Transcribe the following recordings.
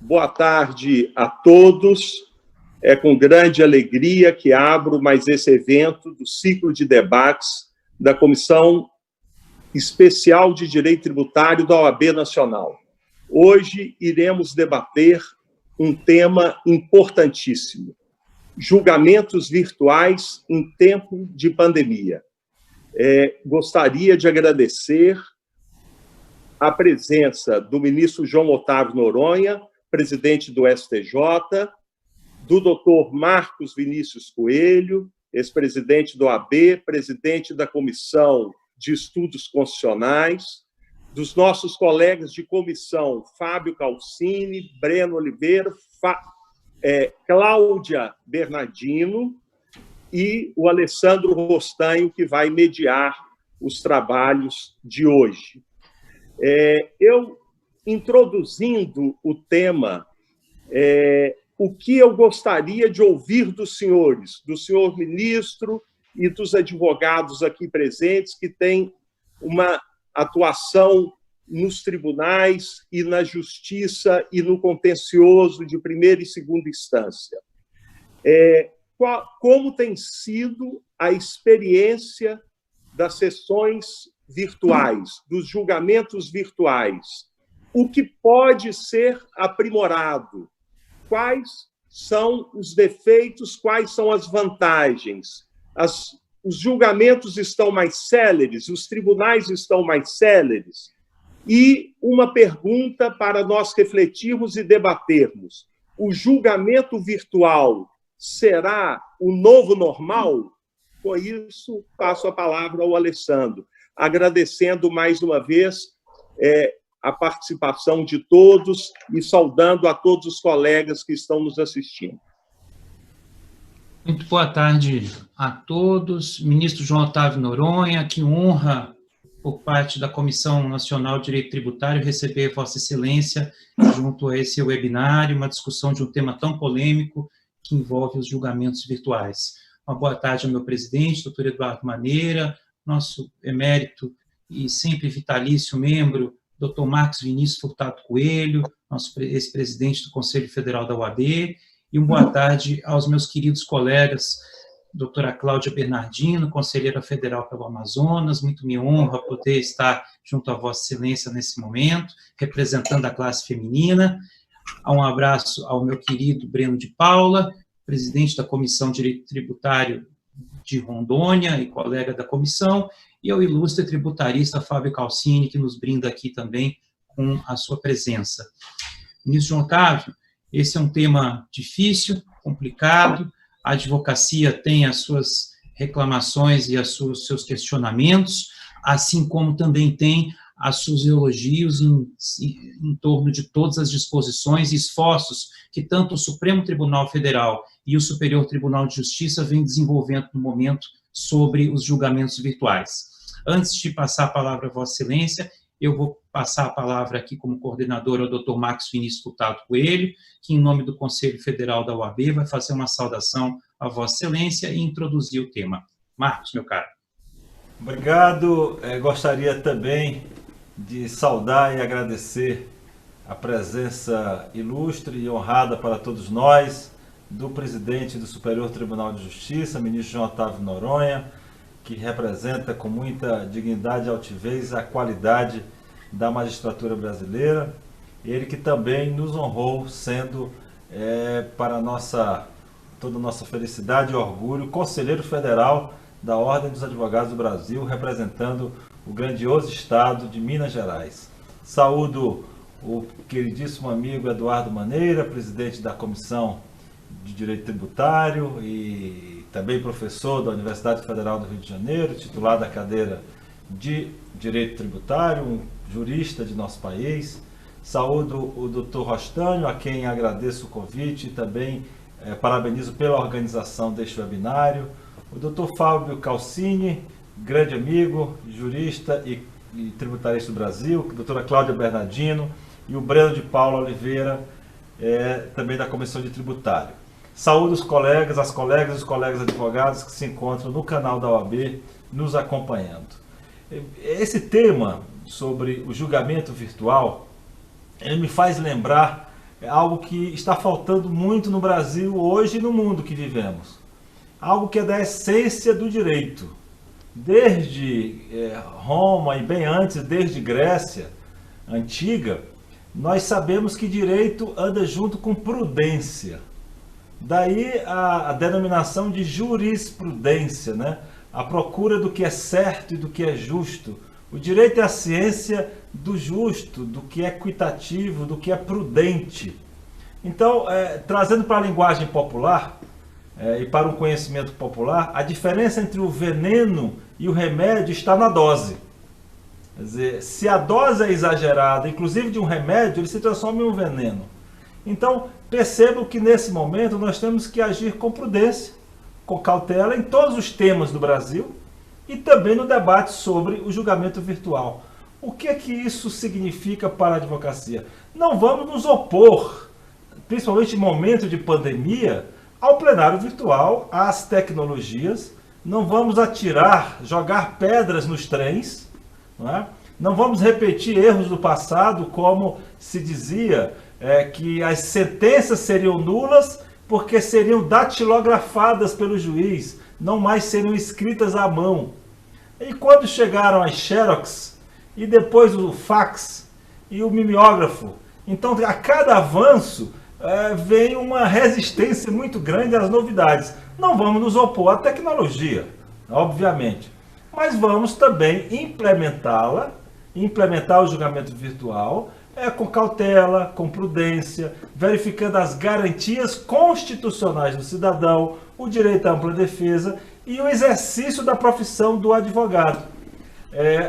Boa tarde a todos. É com grande alegria que abro mais esse evento do ciclo de debates da Comissão Especial de Direito Tributário da OAB Nacional. Hoje iremos debater um tema importantíssimo: julgamentos virtuais em tempo de pandemia. Gostaria de agradecer a presença do ministro João Otávio Noronha, presidente do STJ, do doutor Marcos Vinícius Coelho, ex-presidente do OAB, presidente da Comissão de Estudos Constitucionais, dos nossos colegas de comissão, Fábio Calcini, Breno Oliveira, Cláudia Bernardino e o Alessandro Rostanho, que vai mediar os trabalhos de hoje. Eu, introduzindo o tema, o que eu gostaria de ouvir dos senhores, do senhor ministro e dos advogados aqui presentes, que têm uma atuação nos tribunais e na justiça e no contencioso de primeira e segunda instância. Como tem sido a experiência das sessões virtuais, dos julgamentos virtuais? O que pode ser aprimorado? Quais são os defeitos? Quais são as vantagens? Os julgamentos estão mais céleres? Os tribunais estão mais céleres? E uma pergunta para nós refletirmos e debatermos: o julgamento virtual será o novo normal? Com isso, passo a palavra ao Alessandro, agradecendo mais uma vez a participação de todos e saudando a todos os colegas que estão nos assistindo. Muito boa tarde a todos. Ministro João Otávio Noronha, que honra, por parte da Comissão Nacional de Direito Tributário, receber Vossa Excelência junto a esse webinário, uma discussão de um tema tão polêmico que envolve os julgamentos virtuais. Uma boa tarde ao meu presidente, doutor Eduardo Maneira, nosso emérito e sempre vitalício membro, doutor Marcos Vinícius Furtado Coelho, nosso ex-presidente do Conselho Federal da OAB, e uma boa tarde aos meus queridos colegas, doutora Cláudia Bernardino, conselheira federal pelo Amazonas. Muito me honra poder estar junto a Vossa Excelência nesse momento, representando a classe feminina. Um abraço ao meu querido Breno de Paula, presidente da Comissão de Direito Tributário de Rondônia e colega da comissão, e ao ilustre tributarista Fábio Calcini, que nos brinda aqui também com a sua presença. Ministro João Otávio, esse é um tema difícil, complicado. A advocacia tem as suas reclamações e os seus questionamentos, assim como também tem os seus elogios em torno de todas as disposições e esforços que tanto o Supremo Tribunal Federal e o Superior Tribunal de Justiça vêm desenvolvendo no momento sobre os julgamentos virtuais. Antes de passar a palavra a Vossa Excelência, eu vou passar a palavra aqui como coordenador ao Dr. Marcos Vinícius Furtado Coelho, que, em nome do Conselho Federal da OAB, vai fazer uma saudação a Vossa Excelência e introduzir o tema. Marcos, meu caro. Obrigado. Gostaria também de saudar e agradecer a presença ilustre e honrada para todos nós do presidente do Superior Tribunal de Justiça, ministro João Otávio Noronha, que representa com muita dignidade e altivez a qualidade da magistratura brasileira. Ele que também nos honrou sendo, para toda a nossa felicidade e orgulho, conselheiro federal da Ordem dos Advogados do Brasil, representando o grandioso estado de Minas Gerais. Saúdo o queridíssimo amigo Eduardo Maneira, presidente da Comissão de Direito Tributário e também professor da Universidade Federal do Rio de Janeiro, titular da cadeira de Direito Tributário, um jurista de nosso país. Saúdo o doutor Rostanho, a quem agradeço o convite e também parabenizo pela organização deste webinário. O doutor Fábio Calcini, grande amigo, jurista e tributarista do Brasil, a doutora Cláudia Bernardino e o Breno de Paula Oliveira, também da Comissão de Tributário. Saúdo os colegas, as colegas e os colegas advogados que se encontram no canal da OAB nos acompanhando. Esse tema sobre o julgamento virtual, ele me faz lembrar é algo que está faltando muito no Brasil hoje e no mundo que vivemos. Algo que é da essência do direito. Desde Roma e bem antes, desde Grécia antiga, nós sabemos que direito anda junto com prudência. Daí a denominação de jurisprudência, né? A procura do que é certo e do que é justo. O direito é a ciência do justo, do que é equitativo, do que é prudente. Então, trazendo para a linguagem popular e para um conhecimento popular, a diferença entre o veneno e o remédio está na dose. Quer dizer, se a dose é exagerada, inclusive de um remédio, ele se transforma em um veneno. Então, percebo que nesse momento nós temos que agir com prudência, com cautela em todos os temas do Brasil e também no debate sobre o julgamento virtual. O que é que isso significa para a advocacia? Não vamos nos opor, principalmente em momento de pandemia, ao plenário virtual, às tecnologias. Não vamos atirar, jogar pedras nos trens, não é? Não vamos repetir erros do passado, como se dizia que as sentenças seriam nulas porque seriam datilografadas pelo juiz, não mais seriam escritas à mão. E quando chegaram as xerox, e depois o fax e o mimeógrafo, então a cada avanço vem uma resistência muito grande às novidades. Não vamos nos opor à tecnologia, obviamente, mas vamos também implementá-la, implementar o julgamento virtual, com cautela, com prudência, verificando as garantias constitucionais do cidadão, o direito à ampla defesa e o exercício da profissão do advogado.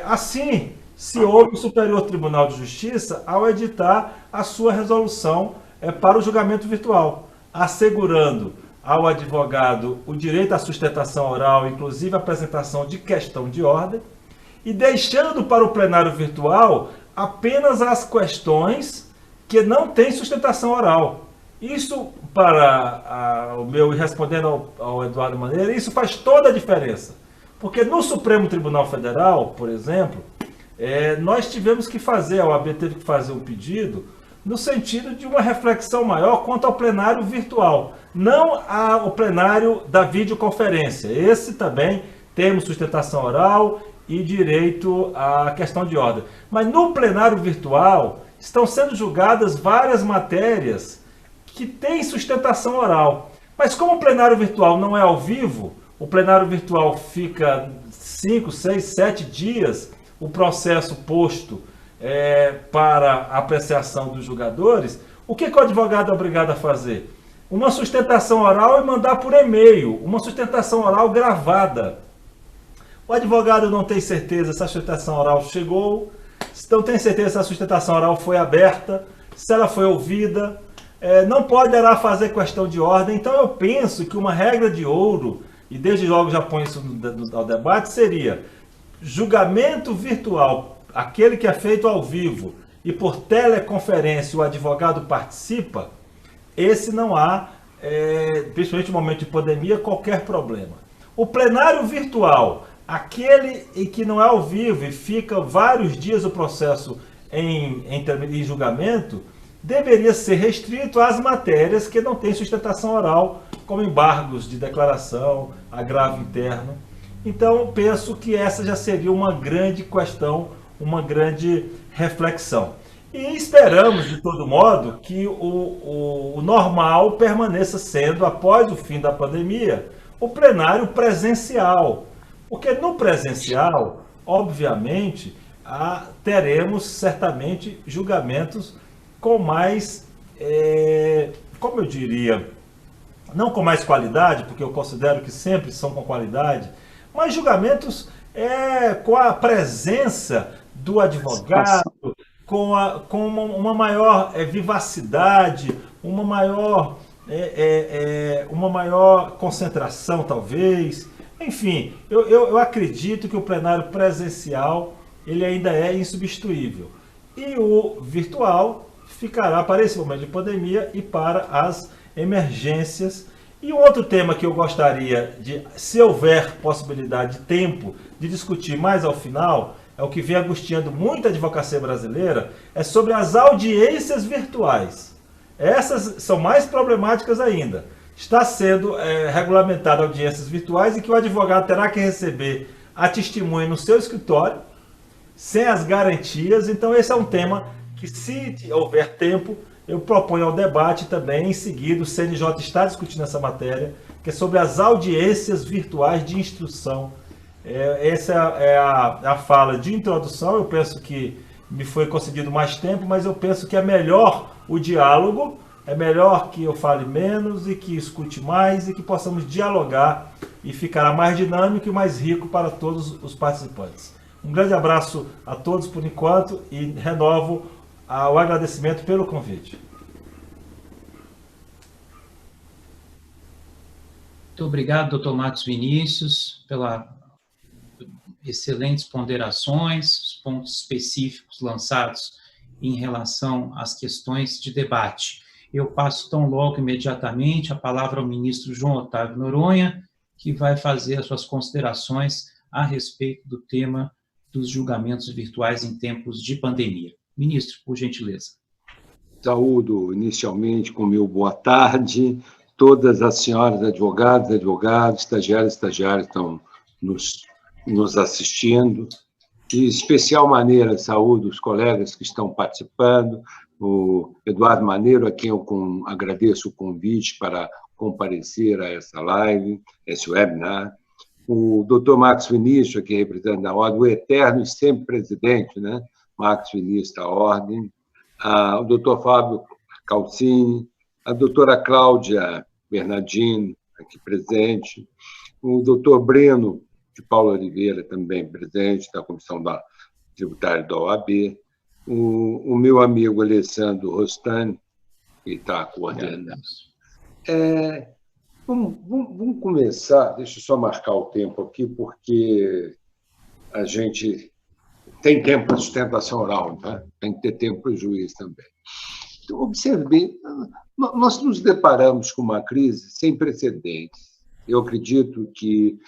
Assim, se houve o Superior Tribunal de Justiça ao editar a sua resolução para o julgamento virtual, assegurando ao advogado o direito à sustentação oral, inclusive a apresentação de questão de ordem, e deixando para o plenário virtual apenas as questões que não têm sustentação oral. Isso, respondendo ao Eduardo Maneira, isso faz toda a diferença. Porque no Supremo Tribunal Federal, por exemplo, nós tivemos que fazer, a OAB teve que fazer um pedido no sentido de uma reflexão maior quanto ao plenário virtual, não ao plenário da videoconferência. Esse também temos sustentação oral e direito à questão de ordem. Mas no plenário virtual estão sendo julgadas várias matérias que têm sustentação oral. Mas como o plenário virtual não é ao vivo, o plenário virtual fica 5, 6, 7 dias, o processo posto para apreciação dos julgadores, o que o advogado é obrigado a fazer? Uma sustentação oral e mandar por e-mail, uma sustentação oral gravada. O advogado não tem certeza se a sustentação oral chegou, não tem certeza se a sustentação oral foi aberta, se ela foi ouvida, não poderá fazer questão de ordem. Então eu penso que uma regra de ouro, e desde logo já põe isso ao debate, seria julgamento virtual, aquele que é feito ao vivo e por teleconferência o advogado participa, esse não há, principalmente no momento de pandemia, qualquer problema. O plenário virtual, aquele em que não é ao vivo e fica vários dias o processo em julgamento, deveria ser restrito às matérias que não têm sustentação oral, como embargos de declaração, agravo interno. Então, penso que essa já seria uma grande questão, uma grande reflexão. E esperamos, de todo modo, que o normal permaneça sendo, após o fim da pandemia, o plenário presencial. Porque no presencial, obviamente, teremos certamente julgamentos com mais, como eu diria, não com mais qualidade, porque eu considero que sempre são com qualidade, mas julgamentos com a presença do advogado, com uma maior vivacidade, uma maior concentração, talvez. Enfim, eu acredito que o plenário presencial ele ainda é insubstituível. E o virtual ficará para esse momento de pandemia e para as emergências. E um outro tema que eu gostaria de, se houver possibilidade de tempo, de discutir mais ao final, é o que vem angustiando muito a advocacia brasileira, é sobre as audiências virtuais. Essas são mais problemáticas ainda. Está sendo regulamentada audiências virtuais em que o advogado terá que receber a testemunha no seu escritório, sem as garantias. Então esse é um tema que, se houver tempo, eu proponho ao debate também. Em seguida, o CNJ está discutindo essa matéria, que é sobre as audiências virtuais de instrução. Essa é a fala de introdução. Eu penso que me foi concedido mais tempo, mas eu penso que é melhor o diálogo, é melhor que eu fale menos e que escute mais e que possamos dialogar, e ficará mais dinâmico e mais rico para todos os participantes. Um grande abraço a todos por enquanto e renovo o agradecimento pelo convite. Muito obrigado, doutor Marcos Vinícius, pelas excelentes ponderações, os pontos específicos lançados em relação às questões de debate. Eu passo, tão logo, imediatamente, a palavra ao ministro João Otávio Noronha, que vai fazer as suas considerações a respeito do tema dos julgamentos virtuais em tempos de pandemia. Ministro, por gentileza. Saúdo inicialmente com meu boa tarde. Todas as senhoras advogadas, advogados, estagiários estão nos assistindo. De especial maneira, saúdo os colegas que estão participando, o Eduardo Maneiro, a quem eu agradeço o convite para comparecer a essa live, esse webinar, o doutor Marcos Vinícius, aqui representando a Ordem, o eterno e sempre presidente, né? Marcos Vinícius da Ordem, o doutor Fábio Calcini, a doutora Cláudia Bernardino, aqui presente, o doutor Breno de Paulo Oliveira, também presente, da Comissão Tributária da OAB, o meu amigo Alessandro Rostani, que está coordenando. Vamos começar, deixa eu só marcar o tempo aqui, porque a gente tem tempo para sustentação oral, tá? Tem que ter tempo para o juiz também. Então, observe bem, nós nos deparamos com uma crise sem precedentes. Eu acredito que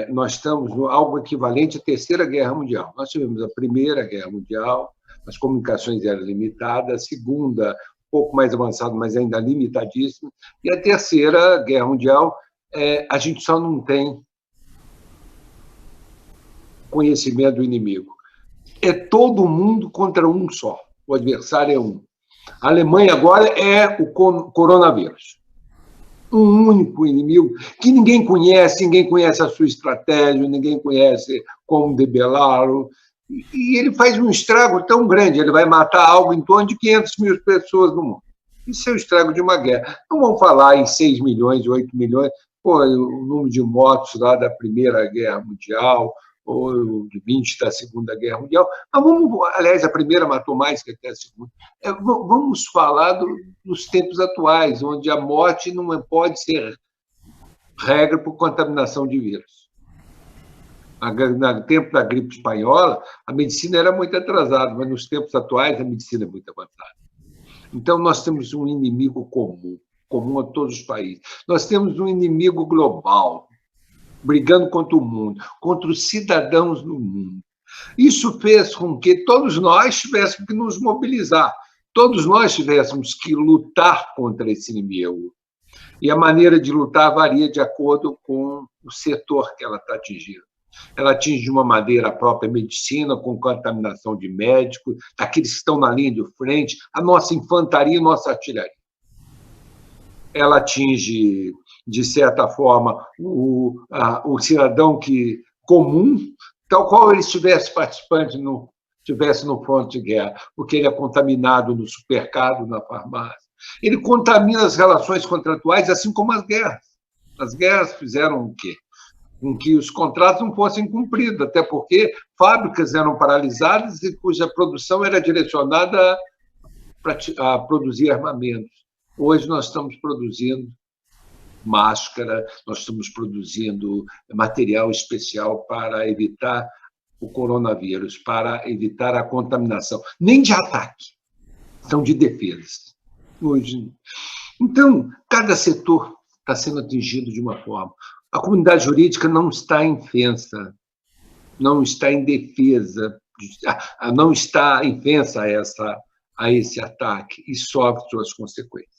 nós estamos em algo equivalente à Terceira Guerra Mundial. Nós tivemos a Primeira Guerra Mundial, as comunicações eram limitadas, a Segunda, um pouco mais avançada, mas ainda limitadíssima, e a Terceira Guerra Mundial, a gente só não tem conhecimento do inimigo. É todo mundo contra um só, o adversário é um. A Alemanha agora é o coronavírus. Um único inimigo que ninguém conhece a sua estratégia, ninguém conhece como debelá-lo, e ele faz um estrago tão grande, ele vai matar algo em torno de 500 mil pessoas no mundo. Isso é o estrago de uma guerra. Não vamos falar em 6 milhões, 8 milhões, o número de mortos lá da Primeira Guerra Mundial, ou de 20 da Segunda Guerra Mundial. Mas aliás, a primeira matou mais que até a segunda. Vamos falar dos tempos atuais, onde a morte não pode ser regra por contaminação de vírus. No tempo da gripe espanhola, a medicina era muito atrasada, mas nos tempos atuais a medicina é muito avançada. Então, nós temos um inimigo comum a todos os países. Nós temos um inimigo global, brigando contra o mundo, contra os cidadãos do mundo. Isso fez com que todos nós tivéssemos que nos mobilizar, todos nós tivéssemos que lutar contra esse inimigo. E a maneira de lutar varia de acordo com o setor que ela está atingindo. Ela atinge de uma maneira a própria medicina, com contaminação de médicos, aqueles que estão na linha de frente, a nossa infantaria e nossa artilharia. Ela atinge, de certa forma, o cidadão comum, tal qual ele estivesse estivesse no fronte de guerra, porque ele é contaminado no supermercado, na farmácia. Ele contamina as relações contratuais, assim como as guerras. As guerras fizeram o quê? Com que os contratos não fossem cumpridos, até porque fábricas eram paralisadas e cuja produção era direcionada a produzir armamentos. Hoje nós estamos produzindo máscara, nós estamos produzindo material especial para evitar o coronavírus, para evitar a contaminação. Nem de ataque, são de defesa. Hoje. Então, cada setor está sendo atingido de uma forma. A comunidade jurídica não está indefesa, não está indefesa, não está indefesa a esse ataque e sofre suas consequências.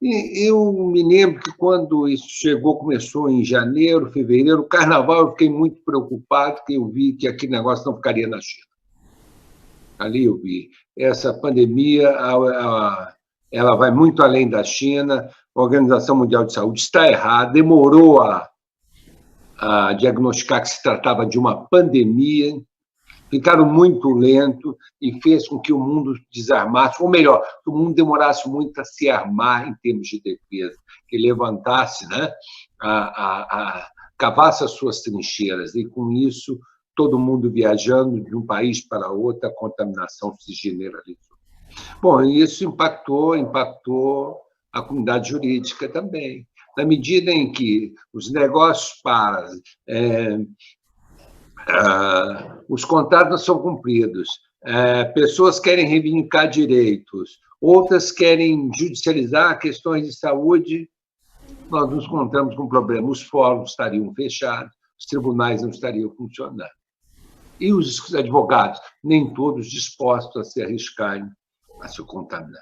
Eu me lembro que quando isso chegou, começou em janeiro, fevereiro, o carnaval, eu fiquei muito preocupado, porque eu vi que aquele negócio não ficaria na China. Ali eu vi. Essa pandemia, ela vai muito além da China, a Organização Mundial de Saúde está errada, demorou a diagnosticar que se tratava de uma pandemia, ficaram muito lento e fez com que o mundo desarmasse, ou melhor, que o mundo demorasse muito a se armar em termos de defesa, que levantasse, né, cavasse as suas trincheiras, e com isso, todo mundo viajando de um país para outro, a contaminação se generalizou. Bom, isso impactou a comunidade jurídica também, na medida em que os negócios param, os contratos não são cumpridos, pessoas querem reivindicar direitos, outras querem judicializar questões de saúde, nós nos encontramos com um problema. Os fóruns estariam fechados, os tribunais não estariam funcionando. E os advogados, nem todos dispostos a se arriscarem a se contaminar.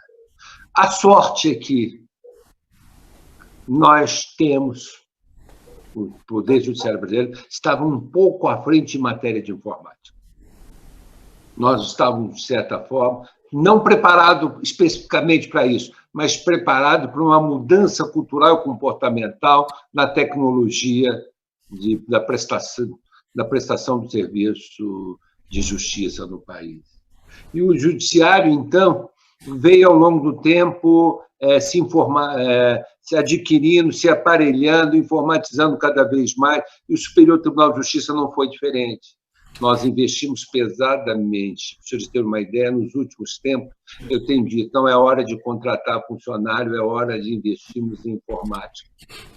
A sorte é que nós temos, o Poder Judiciário brasileiro estava um pouco à frente em matéria de informática. Nós estávamos, de certa forma, não preparados especificamente para isso, mas preparados para uma mudança cultural e comportamental na tecnologia da prestação do serviço de justiça no país. E o judiciário, então, veio ao longo do tempo se adquirindo, se aparelhando, informatizando cada vez mais, e o Superior Tribunal de Justiça não foi diferente. Nós investimos pesadamente. Para vocês terem uma ideia, nos últimos tempos, eu tenho dito, não é hora de contratar funcionário, é hora de investirmos em informática.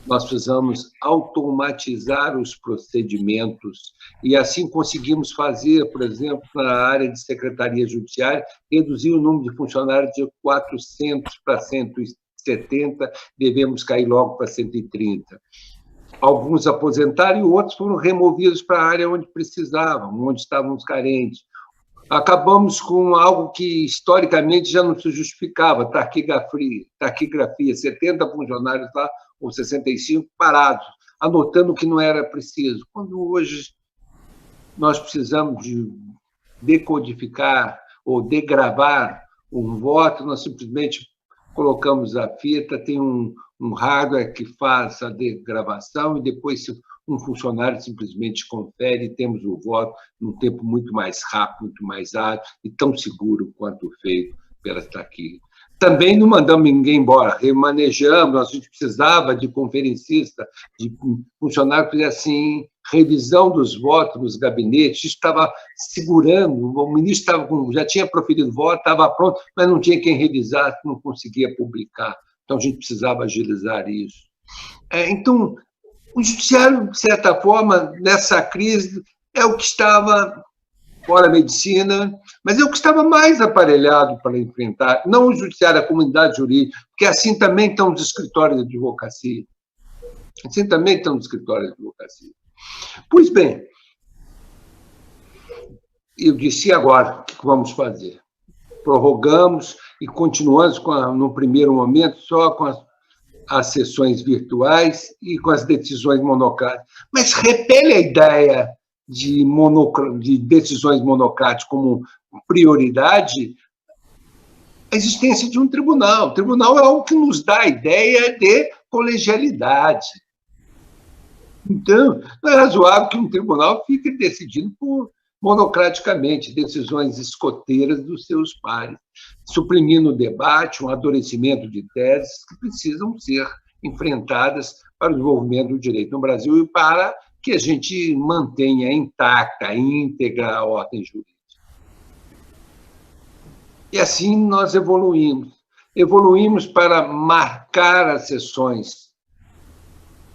Nós precisamos automatizar os procedimentos e assim conseguimos fazer, por exemplo, na área de secretaria judiciária, reduzir o número de funcionários de 400 para 170, devemos cair logo para 130. Alguns aposentaram e outros foram removidos para a área onde precisavam, onde estávamos carentes. Acabamos com algo que, historicamente, já não se justificava, taquigrafia, 70 funcionários lá, ou 65, parados, anotando que não era preciso. Quando hoje nós precisamos de decodificar ou degravar um voto, nós simplesmente colocamos a fita, tem um hardware que faz a degravação e depois um funcionário simplesmente confere e temos o voto num tempo muito mais rápido, muito mais ágil e tão seguro quanto feito pela taquígrafo. Também não mandamos ninguém embora, remanejamos, a gente precisava de conferencista, de funcionário que fizesse assim, revisão dos votos nos gabinetes, isso estava segurando, o ministro já tinha proferido voto, estava pronto, mas não tinha quem revisasse, não conseguia publicar. Então, a gente precisava agilizar isso. Então, o judiciário, de certa forma, nessa crise, é o que estava, fora a medicina, mas é o que estava mais aparelhado para enfrentar, não o judiciário, a comunidade jurídica, porque assim também estão os escritórios de advocacia. Assim também estão os escritórios de advocacia. Pois bem, eu disse, e agora, o que vamos fazer? Prorrogamos e continuamos, no primeiro momento, só com as sessões virtuais e com as decisões monocráticas. Mas repele a ideia de decisões monocráticas como prioridade a existência de um tribunal. O tribunal é algo que nos dá a ideia de colegialidade. Então, não é razoável que um tribunal fique decidindo monocraticamente decisões escoteiras dos seus pares, suprimindo o debate, um amadurecimento de teses que precisam ser enfrentadas para o desenvolvimento do direito no Brasil e para que a gente mantenha intacta, íntegra a ordem jurídica. E assim nós evoluímos. Evoluímos para marcar as sessões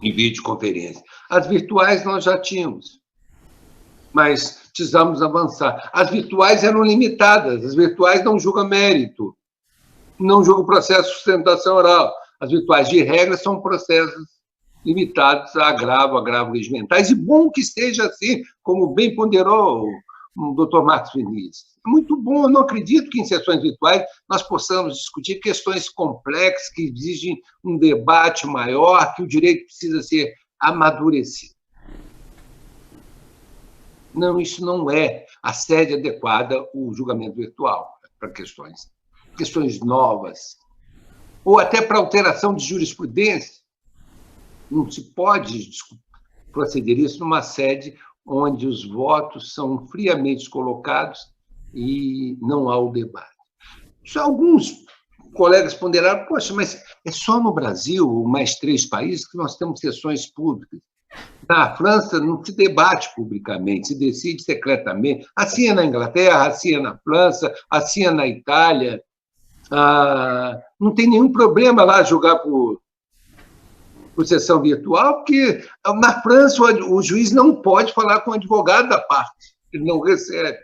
em videoconferência. As virtuais nós já tínhamos, mas precisamos avançar. As virtuais eram limitadas, as virtuais não julgam mérito, não julgam processo de sustentação oral. As virtuais, de regra, são processos limitados a agravo regimentais, e bom que esteja assim, como bem ponderou o doutor Marcos Vinícius. É muito bom, eu não acredito que em sessões virtuais nós possamos discutir questões complexas que exigem um debate maior, que o direito precisa ser amadurecido. Não, isso não é a sede adequada, o julgamento virtual, para questões novas, ou até para alteração de jurisprudência. Não se pode proceder isso numa sede onde os votos são friamente colocados e não há o debate. Só alguns colegas ponderaram, poxa, mas é só no Brasil, mais 3 países, que nós temos sessões públicas. Na França não se debate publicamente, se decide secretamente. Assim é na Inglaterra, assim é na França, assim é na Itália. Não tem nenhum problema lá julgar por sessão virtual, porque na França o juiz não pode falar com o advogado da parte, ele não recebe.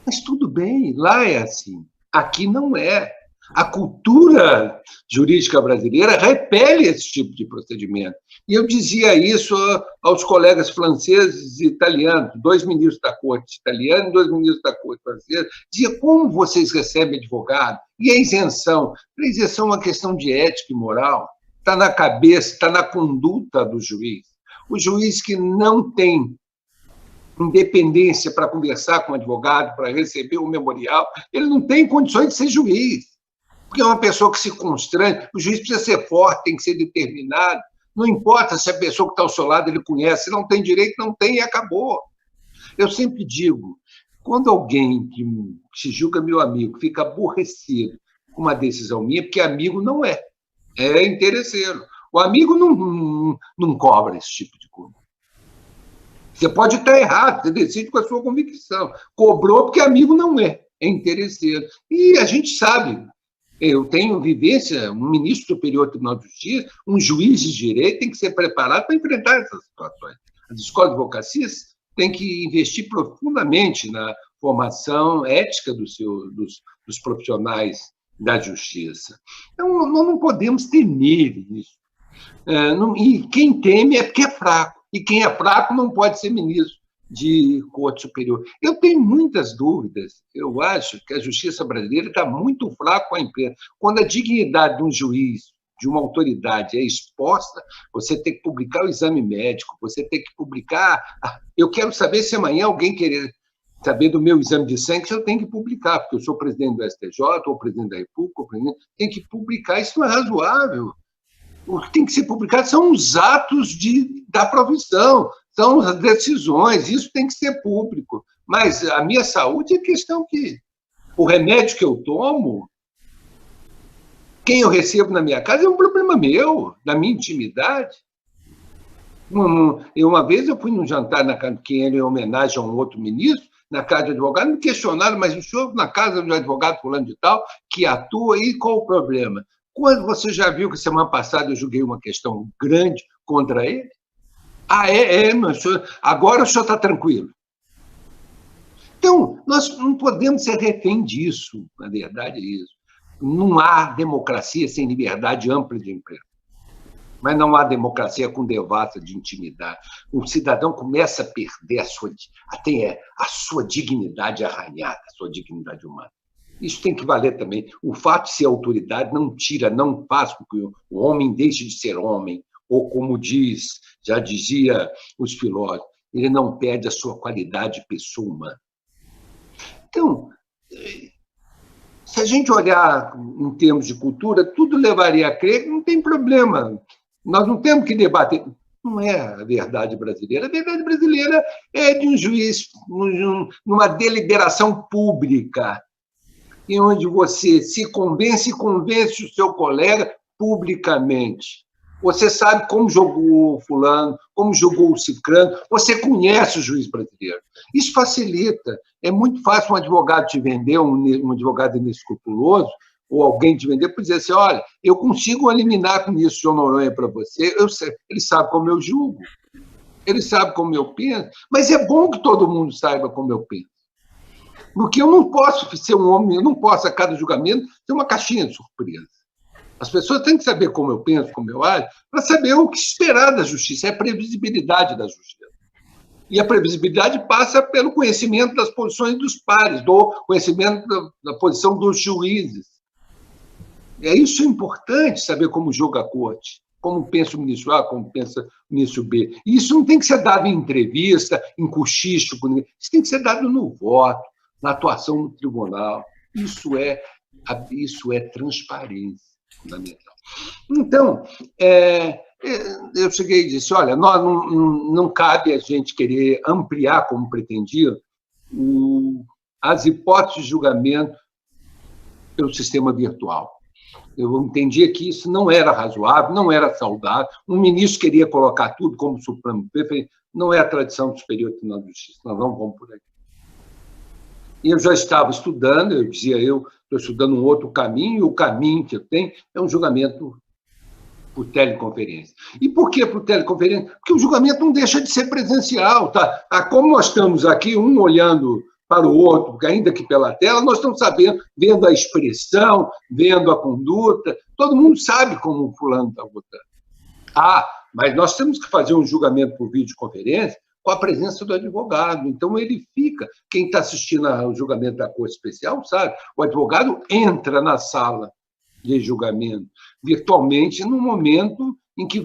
Mas tudo bem, lá é assim. Aqui não é. A cultura jurídica brasileira repele esse tipo de procedimento. E eu dizia isso aos colegas franceses e italianos, 2 ministros da corte italiana e 2 ministros da corte francesa, dizia como vocês recebem advogado? E a isenção? A isenção é uma questão de ética e moral, está na cabeça, está na conduta do juiz. O juiz que não tem independência para conversar com o advogado, para receber o memorial, ele não tem condições de ser juiz. Porque é uma pessoa que se constrange, o juiz precisa ser forte, tem que ser determinado, não importa se a pessoa que está ao seu lado ele conhece, se não tem direito, não tem e acabou. Eu sempre digo, quando alguém que se julga meu amigo fica aborrecido com uma decisão minha, porque amigo não é interesseiro. O amigo não cobra esse tipo de coisa. Você pode estar errado, você decide com a sua convicção. Cobrou porque amigo não é interesseiro. E a gente sabe. Eu tenho vivência, um ministro superior do Tribunal de Justiça, um juiz de direito tem que ser preparado para enfrentar essas situações. As escolas de advocacias têm que investir profundamente na formação ética dos profissionais da justiça. Então, nós não podemos temer isso. E quem teme é porque é fraco. E quem é fraco não pode ser ministro de corte superior. Eu tenho muitas dúvidas. Eu acho que a justiça brasileira está muito fraca com a imprensa. Quando a dignidade de um juiz, de uma autoridade é exposta, você tem que publicar o exame médico, você tem que publicar... Eu quero saber se amanhã alguém querer saber do meu exame de sangue, eu tenho que publicar, porque eu sou presidente do STJ, ou presidente da República, tem que publicar. Isso não é razoável. O que tem que ser publicado são os atos da profissão, são as decisões, isso tem que ser público. Mas a minha saúde é questão que o remédio que eu tomo, quem eu recebo na minha casa é um problema meu, da minha intimidade. Uma vez eu fui num jantar na casa que era em homenagem a um outro ministro, na casa de advogado, me questionaram, mas o senhor na casa do advogado fulano de tal, que atua, e qual o problema? Quando você já viu que semana passada eu julguei uma questão grande contra ele? Mas agora o senhor está tranquilo. Então, nós não podemos ser refém disso, na verdade é isso. Não há democracia sem liberdade ampla de emprego. Mas não há democracia com devassa de intimidade. O cidadão começa a perder a sua dignidade arranhada, a sua dignidade humana. Isso tem que valer também. O fato de ser autoridade não tira, não faz com que o homem deixe de ser homem, ou como já dizia os filósofos, ele não perde a sua qualidade de pessoa humana. Então, se a gente olhar em termos de cultura, tudo levaria a crer que não tem problema. Nós não temos que debater. Não é a verdade brasileira. A verdade brasileira é de um juiz, numa deliberação pública, em onde você se convence e convence o seu colega publicamente. Você sabe como jogou o fulano, como jogou o cicrano, você conhece o juiz brasileiro. Isso facilita. É muito fácil um advogado te vender, um advogado inescrupuloso, ou alguém te vender, para dizer assim, olha, eu consigo eliminar com isso de Noronha para você, ele sabe como eu julgo, ele sabe como eu penso, mas é bom que todo mundo saiba como eu penso. Porque eu não posso ser um homem, eu não posso, a cada julgamento, ter uma caixinha de surpresa. As pessoas têm que saber como eu penso, como eu acho, para saber o que esperar da justiça, é a previsibilidade da justiça. E a previsibilidade passa pelo conhecimento das posições dos pares, do conhecimento da posição dos juízes. É isso importante, saber como joga a corte, como pensa o ministro A, como pensa o ministro B. E isso não tem que ser dado em entrevista, em cochicho, isso tem que ser dado no voto, na atuação no tribunal. Isso é transparência fundamental. Então, eu cheguei e disse, olha, não cabe a gente querer ampliar, como pretendia, as hipóteses de julgamento pelo sistema virtual. Eu entendia que isso não era razoável, não era saudável. Um ministro queria colocar tudo como Supremo Tribunal, não é a tradição do Superior Tribunal de Justiça, nós não vamos por aí. E eu já estava estudando, eu dizia, eu estou estudando um outro caminho, e o caminho que eu tenho é um julgamento por teleconferência. E por que por teleconferência? Porque o julgamento não deixa de ser presencial, tá? Como nós estamos aqui, um olhando para o outro, ainda que pela tela, nós estamos sabendo, vendo a expressão, vendo a conduta, todo mundo sabe como o fulano está votando. Mas nós temos que fazer um julgamento por videoconferência com a presença do advogado. Então, ele fica, quem está assistindo ao julgamento da Corte Especial sabe, o advogado entra na sala de julgamento, virtualmente, no momento em que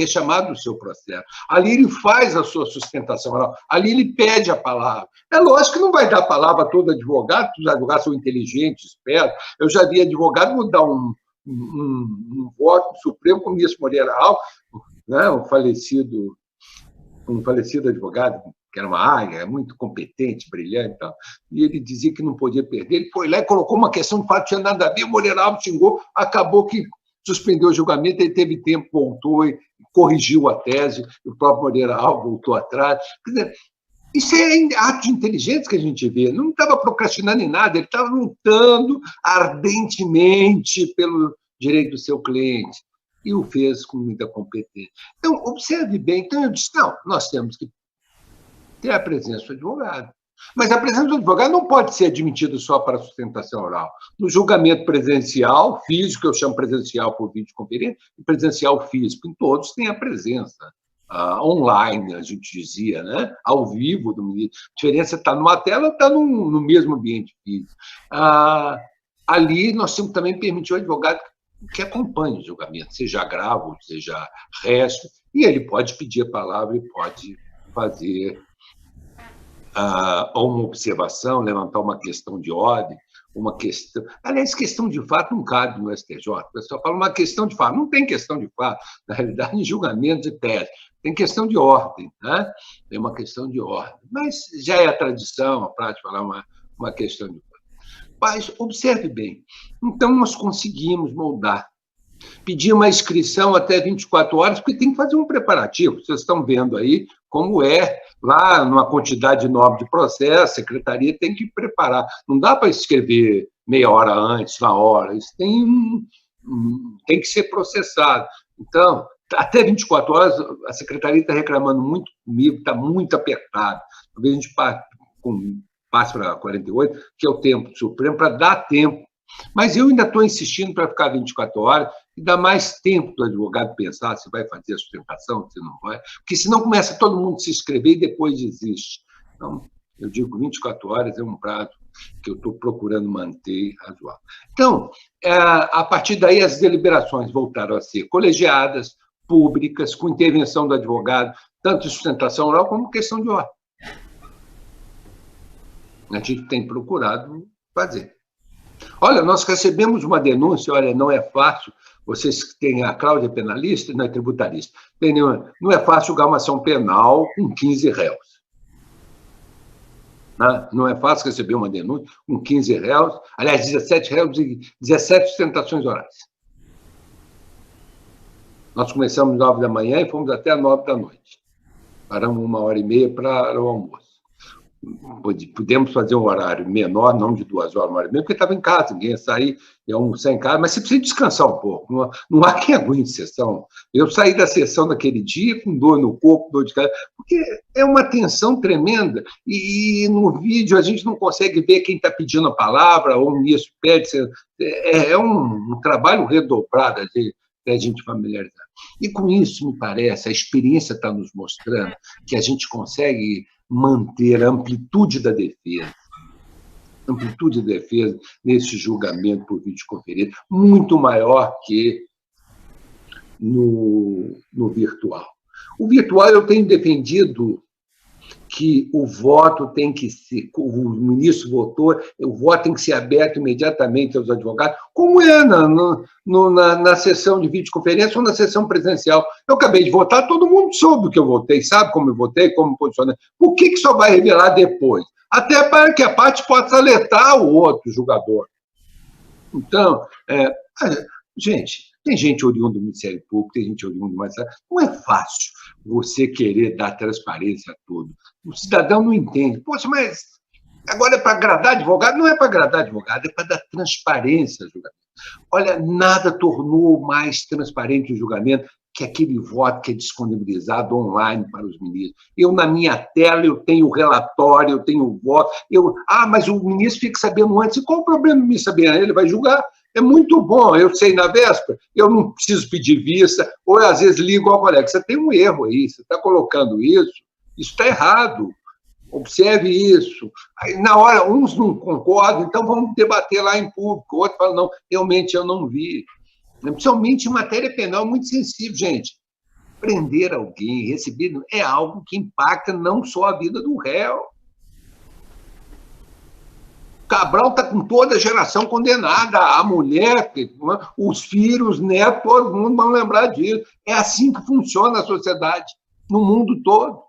é chamado o seu processo. Ali ele faz a sua sustentação oral, ali ele pede a palavra. É lógico que não vai dar a palavra a todo advogado, os advogados são inteligentes, espertos. Eu já vi advogado mudar um voto do Supremo com o ministro Moreira Alves, né, um falecido advogado, que era uma águia, muito competente, brilhante, e tal, e ele dizia que não podia perder. Ele foi lá e colocou uma questão de fato, tinha nada a ver, o Moreira Alves xingou, acabou que suspendeu o julgamento, ele teve tempo, voltou e corrigiu a tese, o próprio Moreira Alves voltou atrás. Quer dizer, isso é ato de inteligência que a gente vê. Não estava procrastinando em nada, ele estava lutando ardentemente pelo direito do seu cliente. E o fez com muita competência. Então, observe bem. Então, eu disse, não, nós temos que ter a presença do advogado. Mas a presença do advogado não pode ser admitida só para a sustentação oral. No julgamento presencial, físico, eu chamo presencial por videoconferência, e presencial físico, em todos tem a presença. Online, a gente dizia, né? Ao vivo do ministro. A diferença está numa tela ou está no mesmo ambiente físico. Ali, nós temos que também permitir ao advogado que acompanhe o julgamento, seja agravo, seja resto, e ele pode pedir a palavra e pode fazer uma observação, levantar uma questão de ordem, uma questão... Aliás, questão de fato não cabe no STJ. O pessoal fala uma questão de fato. Não tem questão de fato. Na realidade, em julgamento de tese. Tem questão de ordem, né? Tem uma questão de ordem. Mas já é a tradição, a prática, falar uma questão de fato. Mas observe bem. Então, nós conseguimos moldar. Pedir uma inscrição até 24 horas, porque tem que fazer um preparativo. Vocês estão vendo aí como é, lá numa quantidade enorme de processo, a secretaria tem que preparar. Não dá para escrever meia hora antes, na hora. Isso tem que ser processado. Então, até 24 horas, a secretaria está reclamando muito comigo, está muito apertado. Talvez a gente passe para 48, que é o tempo do Supremo, para dar tempo. Mas eu ainda estou insistindo para ficar 24 horas e dar mais tempo do advogado pensar se vai fazer a sustentação, se não vai, porque senão começa todo mundo a se inscrever e depois desiste. Então, eu digo 24 horas é um prazo que eu estou procurando manter razoável. Então, a partir daí, as deliberações voltaram a ser colegiadas, públicas, com intervenção do advogado, tanto em sustentação oral como questão de ordem. A gente tem procurado fazer. Olha, nós recebemos uma denúncia, olha, não é fácil, vocês têm a Cláudia penalista, não é tributarista, não é fácil julgar uma ação penal com 15 réus. Não é fácil receber uma denúncia com 15 réus, aliás, 17 réus e 17 sustentações orais. Nós começamos às 9 da manhã e fomos até às 9 da noite. Paramos 1h30 para o almoço. Podemos fazer um horário menor, não de 2 horas, 1h30, porque estava em casa, ninguém ia sair, ia almoçar em casa, mas você precisa descansar um pouco. Não há quem aguente sessão. Eu saí da sessão naquele dia com dor no corpo, dor de cabeça, porque é uma tensão tremenda. E no vídeo a gente não consegue ver quem está pedindo a palavra, ou o ministro pede. É um trabalho redobrado. para a gente familiarizar. E com isso, me parece, a experiência está nos mostrando que a gente consegue manter a amplitude da defesa nesse julgamento por videoconferência, muito maior que no virtual. O virtual eu tenho defendido que o voto tem que ser, o ministro votou, o voto tem que ser aberto imediatamente aos advogados, como é na sessão de videoconferência ou na sessão presencial. Eu acabei de votar, todo mundo soube o que eu votei, sabe como eu votei, como me posicionei. Por que só vai revelar depois? Até para que a parte possa alertar o outro julgador. Então, gente, tem gente oriunda do Ministério Público, tem gente oriunda do Magistrado. Não é fácil você querer dar transparência a tudo. O cidadão não entende. Poxa, mas agora é para agradar advogado? Não é para agradar advogado, é para dar transparência ao julgamento. Olha, nada tornou mais transparente o julgamento que aquele voto que é disponibilizado online para os ministros. Eu, na minha tela, eu tenho o relatório, eu tenho o voto. Mas o ministro fica sabendo antes. E qual o problema de me saber? Ele vai julgar. É muito bom, eu sei na véspera, eu não preciso pedir vista, ou às vezes ligo ao colega, você tem um erro aí, você está colocando isso está errado, observe isso. Aí, na hora, uns não concordam, então vamos debater lá em público, o outro fala, não, realmente eu não vi. Principalmente em matéria penal muito sensível, gente. Prender alguém, receber, é algo que impacta não só a vida do réu. Cabral está com toda a geração condenada, a mulher, os filhos, os netos, todo mundo vai lembrar disso. É assim que funciona a sociedade, no mundo todo.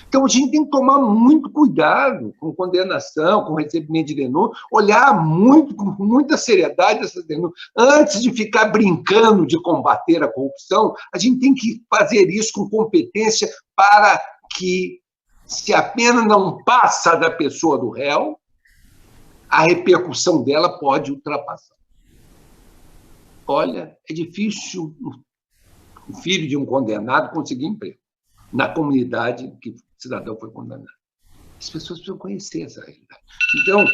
Então, a gente tem que tomar muito cuidado com condenação, com recebimento de denúncia, olhar com muita seriedade essas denúncias. Antes de ficar brincando de combater a corrupção, a gente tem que fazer isso com competência para que, se a pena não passa da pessoa do réu, a repercussão dela pode ultrapassar. Olha, é difícil o filho de um condenado conseguir emprego na comunidade que o cidadão foi condenado. As pessoas precisam conhecer essa realidade. Então,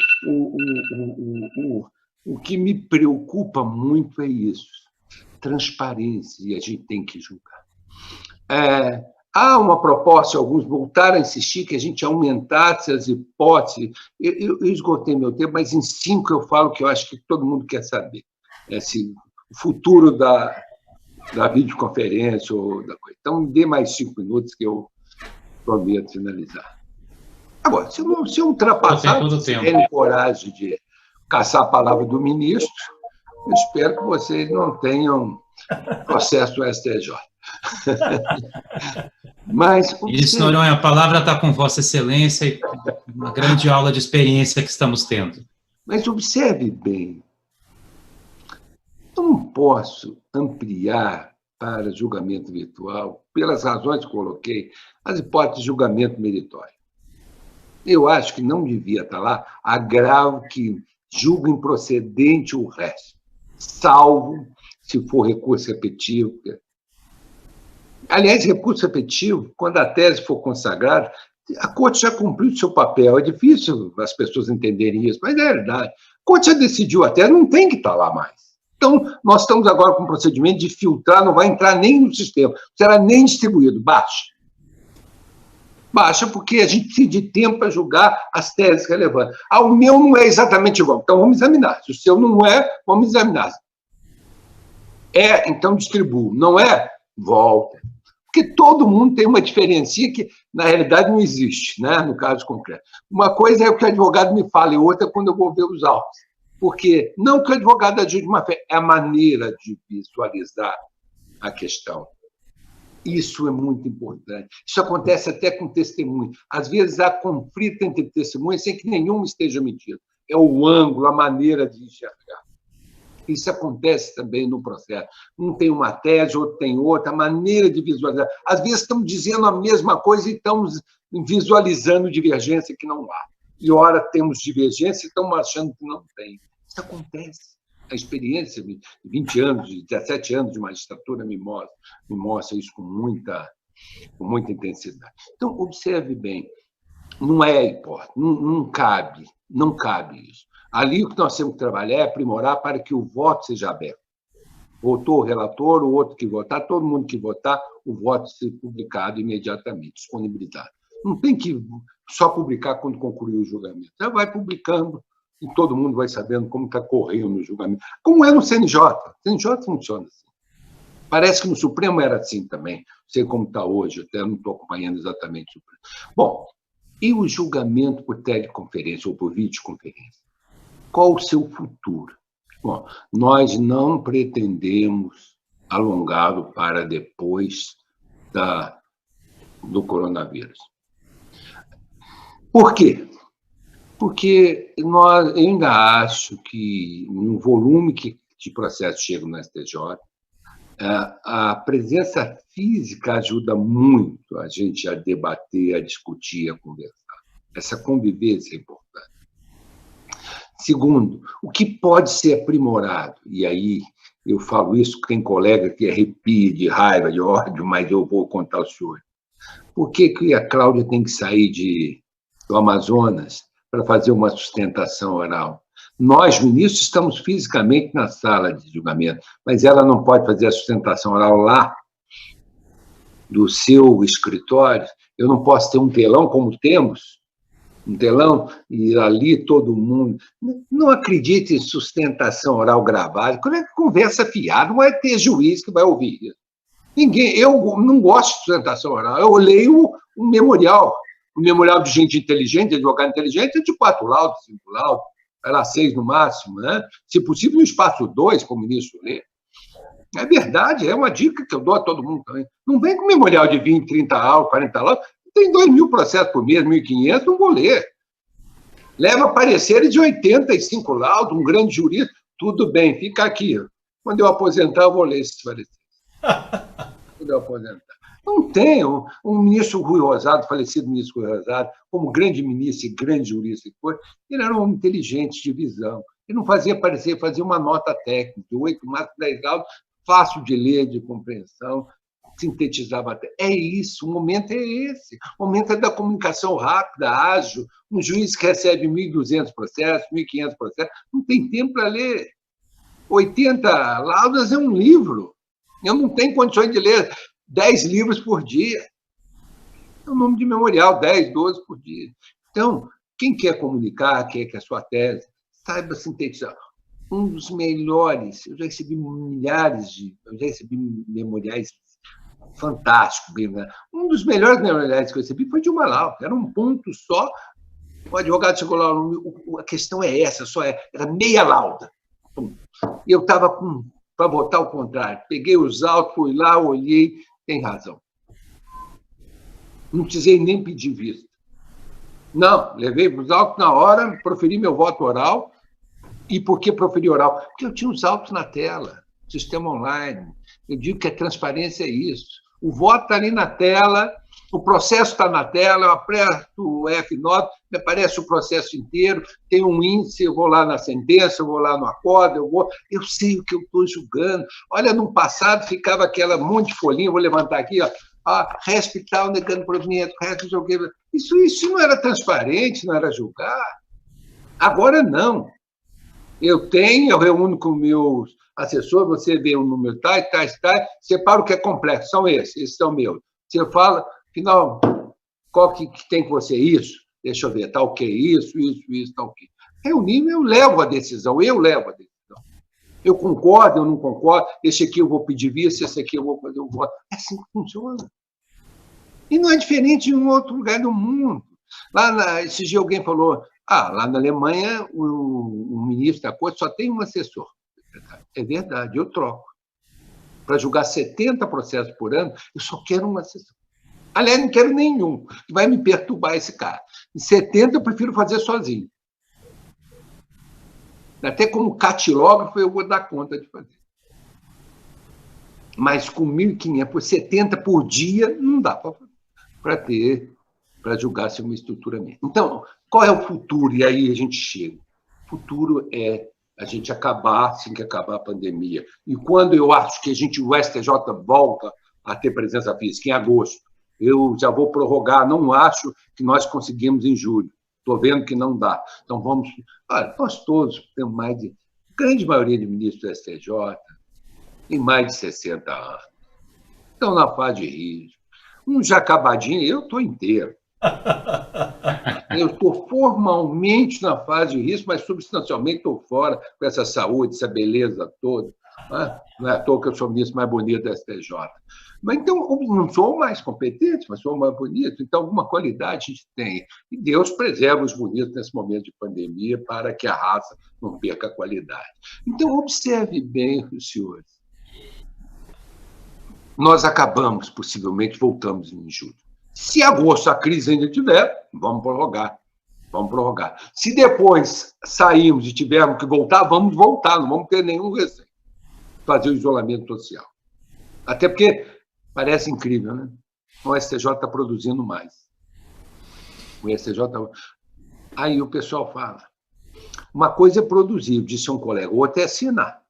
o que me preocupa muito é isso. Transparência, e a gente tem que julgar. Há uma proposta, alguns voltaram a insistir que a gente aumentasse as hipóteses. Eu esgotei meu tempo, mas em 5 eu falo que eu acho que todo mundo quer saber. O futuro da videoconferência ou da coisa. Então, me dê mais 5 minutos que eu prometo finalizar. Agora, se eu ultrapassar, se tiverem coragem de caçar a palavra do ministro, eu espero que vocês não tenham processo no STJ. Mas, Ministro Noronha, a palavra está com Vossa Excelência e uma grande aula de experiência que estamos tendo. Mas observe bem, eu não posso ampliar para julgamento virtual, pelas razões que coloquei, as hipóteses de julgamento meritório. Eu acho que não devia estar lá agravo que julga improcedente o resto, salvo se for recurso repetitivo. Aliás, recurso repetitivo, quando a tese for consagrada, a Corte já cumpriu o seu papel. É difícil as pessoas entenderem isso, mas é verdade. A Corte já decidiu a tese, não tem que estar lá mais. Então, nós estamos agora com um procedimento de filtrar, não vai entrar nem no sistema, não será nem distribuído. Baixa. Baixa porque a gente precisa de tempo para julgar as teses relevantes. O meu não é exatamente igual, então vamos examinar. Se o seu não é, vamos examinar. Então distribua. Não é? Volta. Porque todo mundo tem uma diferencinha que, na realidade, não existe, né? No caso concreto. Uma coisa é o que o advogado me fala, e outra é quando eu vou ver os autos. Porque não que o advogado ajude de uma fé, é a maneira de visualizar a questão. Isso é muito importante. Isso acontece até com testemunho. Às vezes há conflito entre testemunhas sem que nenhum esteja mentindo. É o ângulo, a maneira de enxergar. Isso acontece também no processo. Um tem uma tese, outro tem outra, a maneira de visualizar. Às vezes estamos dizendo a mesma coisa e estamos visualizando divergência que não há. E, ora, temos divergência e estamos achando que não tem. Isso acontece. A experiência de 20 anos, de 17 anos de magistratura me mostra isso com muita intensidade. Então, observe bem, não é hipótese, não cabe isso. Ali o que nós temos que trabalhar é aprimorar para que o voto seja aberto. Votou o relator, o outro que votar, todo mundo que votar, o voto ser publicado imediatamente, disponibilizado. Não tem que só publicar quando concluir o julgamento. Você vai publicando e todo mundo vai sabendo como está correndo o julgamento. Como é no CNJ. O CNJ funciona assim. Parece que no Supremo era assim também. Não sei como está hoje, até não estou acompanhando exatamente o Supremo. Bom, e o julgamento por teleconferência ou por videoconferência? Qual o seu futuro? Bom, nós não pretendemos alongá-lo para depois do coronavírus. Por quê? Porque eu ainda acho que, no volume de processos chegam no STJ, a presença física ajuda muito a gente a debater, a discutir, a conversar. Essa convivência é importante. Segundo, o que pode ser aprimorado? E aí eu falo isso, tem colega que arrepia de raiva, de ódio, mas eu vou contar ao senhor. Por que a Cláudia tem que sair do Amazonas para fazer uma sustentação oral? Nós, ministros, estamos fisicamente na sala de julgamento, mas ela não pode fazer a sustentação oral lá, do seu escritório. Eu não posso ter um telão como temos, um telão, e ali todo mundo... Não acredite em sustentação oral gravada, quando é conversa fiada, não vai ter juiz que vai ouvir isso. Eu não gosto de sustentação oral, eu leio um memorial de gente inteligente, de advogado inteligente, é de 4 laudos, 5 laudos, vai lá 6 no máximo, né? Se possível, no espaço 2, para o ministro ler. É verdade, é uma dica que eu dou a todo mundo também. Não vem com memorial de 20, 30 aulas, 40 laudos, tem 2.000 processos por mês, 1.500, não vou ler. Leva pareceres de 85 laudos, um grande jurista, tudo bem, fica aqui. Quando eu aposentar, eu vou ler esses pareceres. Quando eu aposentar. Não tem. Um ministro Rui Rosado, falecido ministro Rui Rosado, como grande ministro e grande jurista que foi, ele era um homem inteligente, de visão. Ele não fazia parecer, fazia uma nota técnica, 8, máximo 10 laudos, fácil de ler, de compreensão, sintetizava até. É isso, o momento é esse. O momento é da comunicação rápida, ágil. Um juiz que recebe 1.200 processos, 1.500 processos, não tem tempo para ler. 80 laudas é um livro. Eu não tenho condições de ler 10 livros por dia. É o nome de memorial, 10, 12 por dia. Então, quem quer comunicar, quer que a sua tese, saiba sintetizar. Um dos melhores, eu já recebi memoriais fantásticos. Né? Um dos melhores memoriais que eu recebi foi de uma lauda, era um ponto só. O advogado chegou lá, a questão é essa, era meia lauda. E eu estava para votar o contrário. Peguei os autos, fui lá, olhei, tem razão. Não precisei nem pedir vista. Não, levei os autos na hora, proferi meu voto oral. E por que proferi oral? Porque eu tinha os autos na tela, sistema online. Eu digo que a transparência é isso. O voto está ali na tela, o processo está na tela, eu aperto o F9, me aparece o processo inteiro, tem um índice, eu vou lá na sentença, eu vou lá no acordo, eu sei o que eu estou julgando. Olha, no passado ficava aquela monte de folhinha, vou levantar aqui, ó, hospital negando provimento, não sei o quê. Isso não era transparente, não era julgar. Agora não. Eu reúno com meus assessores, você vê um número tais, separa o que é complexo, são esses são meus. Você fala, afinal, qual que tem com você? Isso, deixa eu ver, tá ok, isso, tá ok. Reunindo, eu levo a decisão. Eu concordo, eu não concordo, esse aqui eu vou pedir vista, esse aqui eu vou fazer o voto. É assim que funciona. E não é diferente em um outro lugar do mundo. Esse dia alguém falou, lá na Alemanha, o ministro da Corte só tem um assessor. É verdade, eu troco. Para julgar 70 processos por ano, eu só quero um assessor. Aliás, não quero nenhum, que vai me perturbar esse cara. Em 70, eu prefiro fazer sozinho. Até como catilógrafo, eu vou dar conta de fazer. Mas com 1.500 por 70 por dia, não dá para julgar se é uma estrutura mesmo. Então, qual é o futuro? E aí a gente chega. O futuro é a gente acabar, assim que acabar a pandemia. E quando eu acho que o STJ volta a ter presença física, em agosto, eu já vou prorrogar, não acho que nós conseguimos em julho. Estou vendo que não dá. Então, nós todos temos grande maioria de ministros do STJ, tem mais de 60 anos, estão na fase de risco. Um já acabadinho, eu estou inteiro. Eu estou formalmente na fase de risco, mas substancialmente estou fora, com essa saúde, essa beleza toda. Não é à toa que eu sou o ministro mais bonito da STJ. Mas então, não sou o mais competente, mas sou o mais bonito. Então, alguma qualidade a gente tem. E Deus preserva os bonitos nesse momento de pandemia para que a raça não perca a qualidade. Então, observe bem, senhores. Nós acabamos, possivelmente, voltamos em julho. Se agosto a crise ainda tiver, vamos prorrogar. Vamos prorrogar. Se depois sairmos e tivermos que voltar, vamos voltar, não vamos ter nenhum receio. Fazer o isolamento social. Até porque parece incrível, né? O STJ está produzindo mais. O STJ está... Aí o pessoal fala, uma coisa é produzir, disse um colega, outra é assinar.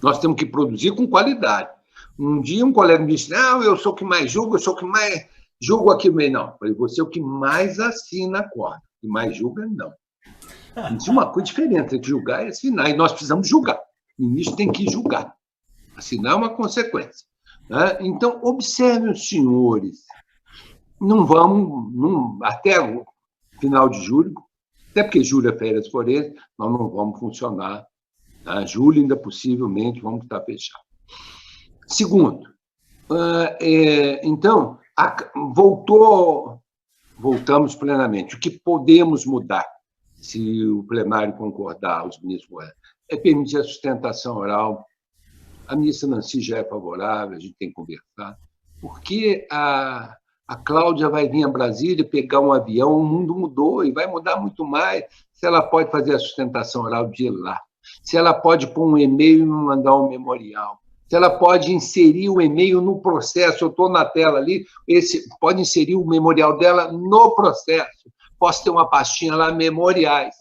Nós temos que produzir com qualidade. Um dia um colega me disse, não, eu sou o que mais julgo, eu sou o que mais julgo aqui no meio. Não, eu falei, você é o que mais assina a corda, o que mais julga, não. Isso é uma coisa diferente, tem que julgar e assinar, e nós precisamos julgar. O ministro tem que julgar. Assinar é uma consequência. Né? Então, observem os senhores. Não vamos, até o final de julho, até porque julho é férias forenses, nós não vamos funcionar. Tá? Julho, ainda possivelmente, vamos estar fechados. Segundo, então, voltamos plenamente. O que podemos mudar, se o plenário concordar, os ministros concordar, é permitir a sustentação oral. A ministra Nancy já é favorável, a gente tem que conversar, porque a Cláudia vai vir a Brasília pegar um avião, o mundo mudou e vai mudar muito mais se ela pode fazer a sustentação oral de lá, se ela pode pôr um e-mail e me mandar um memorial, se ela pode inserir o e-mail no processo, eu estou na tela ali, pode inserir o memorial dela no processo, posso ter uma pastinha lá, memoriais.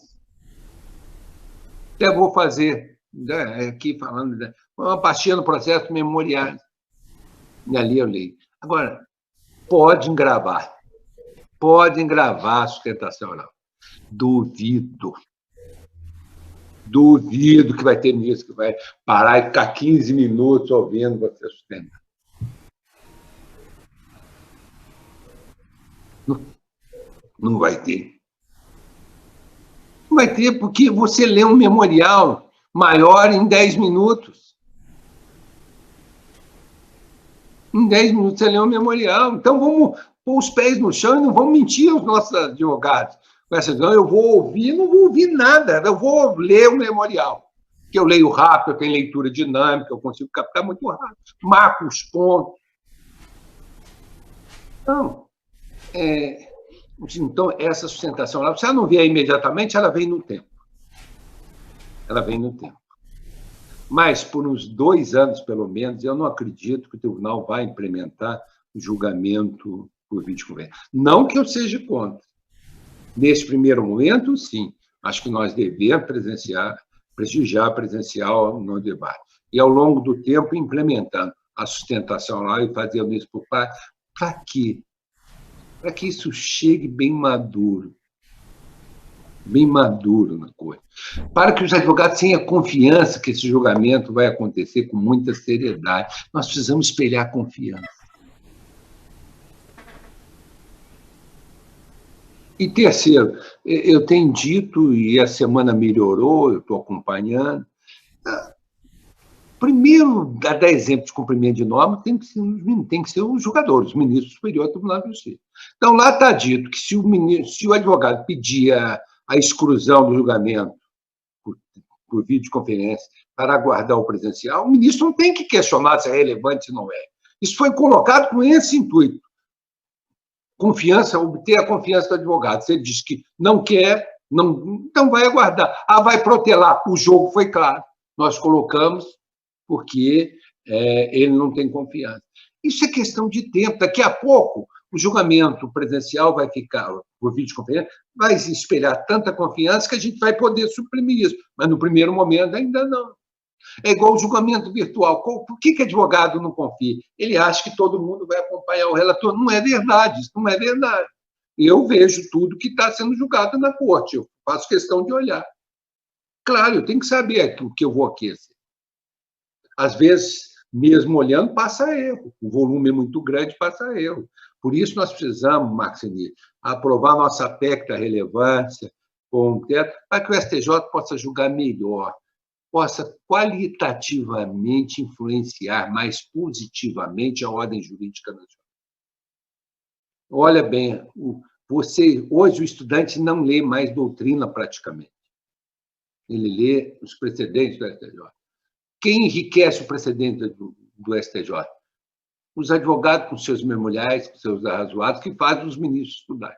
Até vou fazer, aqui falando, uma pastinha no processo, memoriais. E ali eu leio. Agora, podem gravar a sustentação oral. Duvido que vai ter ministro que vai parar e ficar 15 minutos ouvindo você sustentar. Não vai ter. Não vai ter, porque você lê um memorial maior em 10 minutos. Em 10 minutos você lê um memorial. Então, vamos pôr os pés no chão e não vamos mentir aos nossos advogados. Eu vou ouvir, não vou ouvir nada, eu vou ler o memorial. Que eu leio rápido, eu tenho leitura dinâmica, eu consigo captar muito rápido, marco os pontos. Então, essa sustentação oral, se ela não vier imediatamente, ela vem no tempo. Ela vem no tempo. Mas, por uns 2 anos, pelo menos, eu não acredito que o tribunal vai implementar o julgamento por videoconferência. Não que eu seja contra. Nesse primeiro momento, sim. Acho que nós devemos prestigiar presencial no debate. E, ao longo do tempo, implementando a sustentação lá e fazendo isso por parte. Para quê? Para que isso chegue bem maduro na coisa. Para que os advogados tenham confiança que esse julgamento vai acontecer com muita seriedade. Nós precisamos espelhar confiança. E terceiro, eu tenho dito, e a semana melhorou, eu estou acompanhando. Primeiro, a dar exemplo de cumprimento de norma, tem que ser os julgadores, os ministros superiores do Tribunal de Justiça. Então, lá está dito que se o advogado pedir a exclusão do julgamento por videoconferência para aguardar o presencial, o ministro não tem que questionar se é relevante ou não é. Isso foi colocado com esse intuito. Obter a confiança do advogado. Se ele diz que não quer, então vai aguardar. Vai protelar. O jogo foi claro. Nós colocamos porque ele não tem confiança. Isso é questão de tempo. Daqui a pouco, o julgamento presencial vai ficar, por videoconferência, vai espelhar tanta confiança que a gente vai poder suprimir isso. Mas, no primeiro momento, ainda não. É igual o julgamento virtual. Por que advogado não confia? Ele acha que todo mundo vai acompanhar o relator. Não é verdade, isso não é verdade. Eu vejo tudo que está sendo julgado na corte, eu faço questão de olhar. Claro, eu tenho que saber o que eu vou aquecer. Às vezes, mesmo olhando, passa erro. O volume é muito grande, passa erro. Por isso, nós precisamos, Maxine, aprovar nossa PEC da relevância, com teto, para que o STJ possa julgar melhor, possa qualitativamente influenciar mais positivamente a ordem jurídica nacional. Olha bem, hoje o estudante não lê mais doutrina praticamente. Ele lê os precedentes do STJ. Quem enriquece o precedente do STJ? Os advogados com seus memoriais, com seus arrazoados, que fazem os ministros estudarem.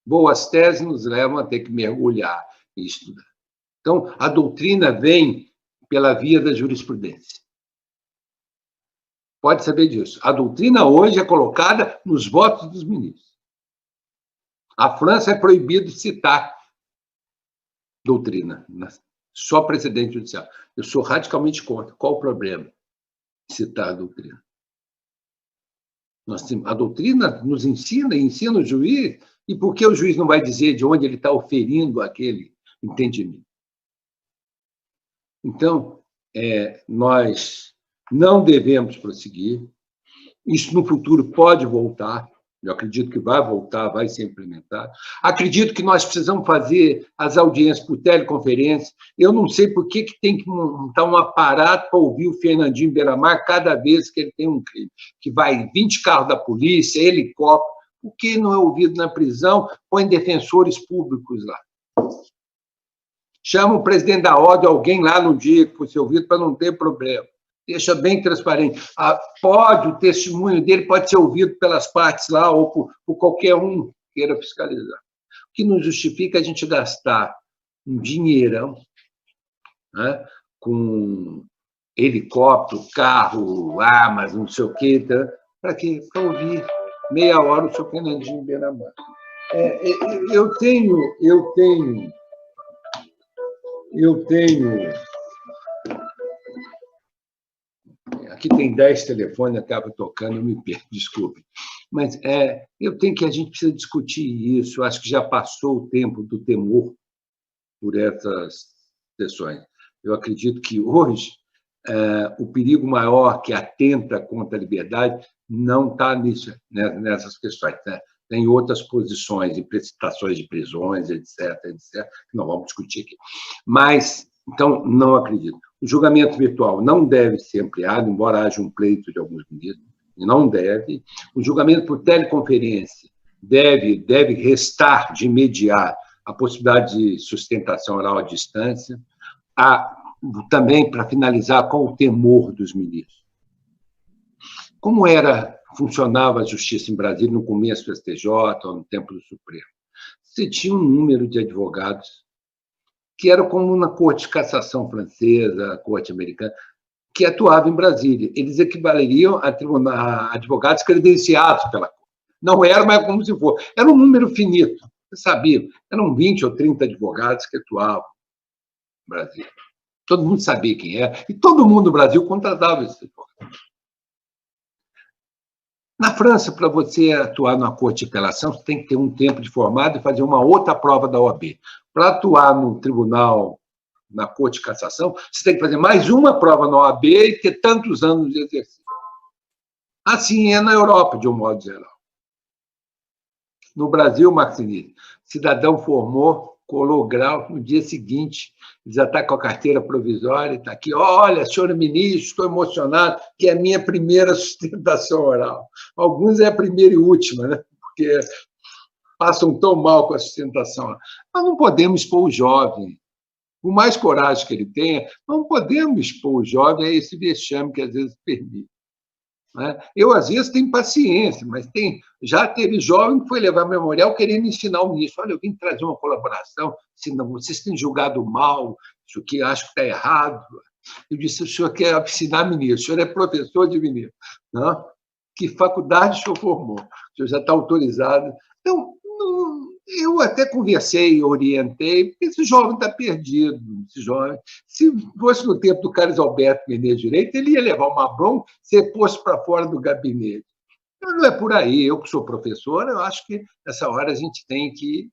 Boas teses nos levam a ter que mergulhar e estudar. Então, a doutrina vem pela via da jurisprudência. Pode saber disso. A doutrina hoje é colocada nos votos dos ministros. A França é proibido citar doutrina, só precedente judicial. Eu sou radicalmente contra. Qual o problema de citar a doutrina? A doutrina nos ensina o juiz, e por que o juiz não vai dizer de onde ele está oferindo aquele entendimento? Então, nós não devemos prosseguir. Isso, no futuro, pode voltar. Eu acredito que vai voltar, vai ser implementado. Acredito que nós precisamos fazer as audiências por teleconferência. Eu não sei por que tem que montar um aparato para ouvir o Fernandinho Beiramar cada vez que ele tem um crime. Que vai 20 carros da polícia, helicóptero. Por que não é ouvido na prisão? Põe defensores públicos lá. Chama o presidente da ordem, alguém lá no dia que fosse ouvido, para não ter problema. Deixa bem transparente. O testemunho dele pode ser ouvido pelas partes lá, ou por qualquer um que queira fiscalizar. O que não justifica a gente gastar um dinheirão, né, com helicóptero, carro, armas, não sei o quê, tá? Para quê? Para ouvir meia hora o senhor Fernandinho Beiramar. Eu tenho... Aqui tem 10 telefones, acaba tocando, eu me perco, desculpe. Mas a gente precisa discutir isso. Eu acho que já passou o tempo do temor por essas sessões. Eu acredito que hoje o perigo maior que atenta contra a liberdade não está nessas questões, né? Tem outras posições, em prestações de prisões, etc., que não vamos discutir aqui. Mas, então, não acredito. O julgamento virtual não deve ser ampliado, embora haja um pleito de alguns ministros, não deve. O julgamento por teleconferência deve restar de imediato a possibilidade de sustentação oral à distância, também para finalizar com o temor dos ministros. Como funcionava a justiça em Brasília no começo do STJ, ou no tempo do Supremo? Você tinha um número de advogados que era como na Corte de Cassação francesa, a Corte americana, que atuava em Brasília. Eles equivaleriam a advogados credenciados pela Corte. Não era, mas como se for. Era um número finito. Você sabia, eram 20 ou 30 advogados que atuavam em Brasília. Todo mundo sabia quem era, e todo mundo no Brasil contratava esses advogados. Na França, para você atuar numa corte de apelação, você tem que ter um tempo de formado e fazer uma outra prova da OAB. Para atuar no tribunal, na corte de cassação, você tem que fazer mais uma prova na OAB e ter tantos anos de exercício. Assim é na Europa, de um modo geral. No Brasil, Maxine, cidadão formou, colou o grau, no dia seguinte, já está com a carteira provisória, está aqui, olha, senhor ministro, estou emocionado, que é a minha primeira sustentação oral. Alguns é a primeira e última, né? Porque passam tão mal com a sustentação oral. Nós não podemos expor o jovem. Por mais coragem que ele tenha, não podemos expor o jovem a esse vexame que às vezes permite. Eu, às vezes, tenho paciência, mas já teve jovem que foi levar memorial querendo ensinar o ministro. Olha, eu vim trazer uma colaboração, senão vocês têm julgado mal, isso aqui acho que está errado. Eu disse, o senhor quer ensinar ministro, o senhor é professor de ministro. Não? Que faculdade o senhor formou? O senhor já está autorizado. Então, eu até conversei, orientei, porque esse jovem está perdido. Esse jovem, se fosse no tempo do Carlos Alberto Menezes Direito, ele ia levar uma bronca se fosse para fora do gabinete. Então, não é por aí. Eu, que sou professor, eu acho que nessa hora a gente tem que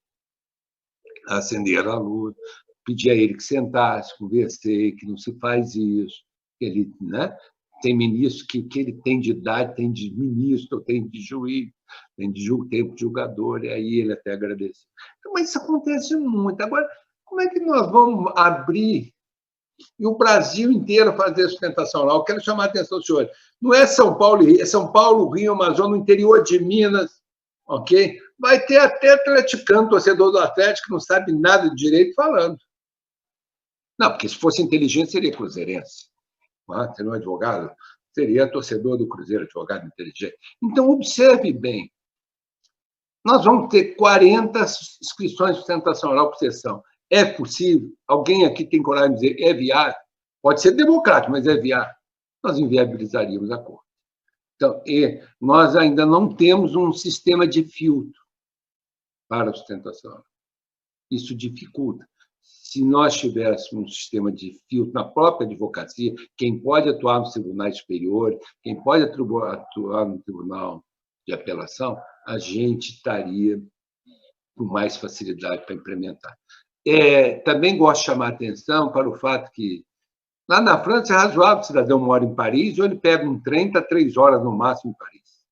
acender a luz, pedir a ele que sentasse, conversei, que não se faz isso. Ele, né? Tem ministro que ele tem de idade, tem de ministro, tem de juiz, tem de julgador, e aí ele até agradece. Então, mas isso acontece muito. Agora, como é que nós vamos abrir e o Brasil inteiro fazer sustentação oral? Eu quero chamar a atenção dos senhores. Não é São Paulo e Rio, é São Paulo, Rio, Amazonas, no interior de Minas, ok? Vai ter até atleticano, torcedor do Atlético, que não sabe nada de direito falando. Não, porque se fosse inteligente, seria cruzeirense. Se não é advogado, seria torcedor do Cruzeiro, advogado inteligente. Então, observe bem. Nós vamos ter 40 inscrições de sustentação oral por sessão. É possível? Alguém aqui tem coragem de dizer é viável? Pode ser democrático, mas é viável. Nós inviabilizaríamos a Corte. Então, nós ainda não temos um sistema de filtro para a sustentação oral. Isso dificulta. Se nós tivéssemos um sistema de filtro na própria advocacia, quem pode atuar nos tribunais superiores, quem pode atuar no tribunal de apelação, a gente estaria com mais facilidade para implementar. Também gosto de chamar a atenção para o fato que, lá na França, é razoável o cidadão mora em Paris, ou ele pega um trem, está 3 horas no máximo em Paris.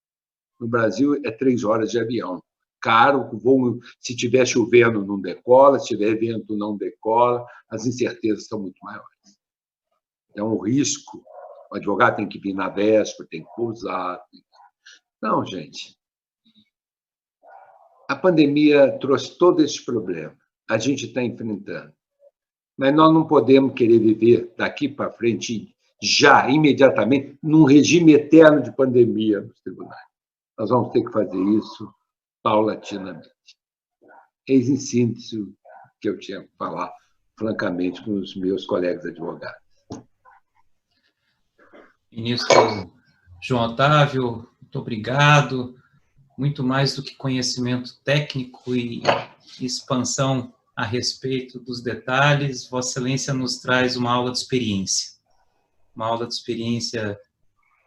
No Brasil, é 3 horas de avião. Caro, o voo, se estiver chovendo, não decola, se tiver vento, não decola, as incertezas são muito maiores. Então, o risco, o advogado tem que vir na véspera, tem que pousar. Não, gente. A pandemia trouxe todo esse problema. A gente está enfrentando. Mas nós não podemos querer viver daqui para frente, já, imediatamente, num regime eterno de pandemia nos tribunais. Nós vamos ter que fazer isso paulatinamente. Eis em síntese o que eu tinha que falar, francamente, com os meus colegas advogados. Ministro João Otávio, muito obrigado. Muito mais do que conhecimento técnico e expansão a respeito dos detalhes, Vossa Excelência nos traz uma aula de experiência. Uma aula de experiência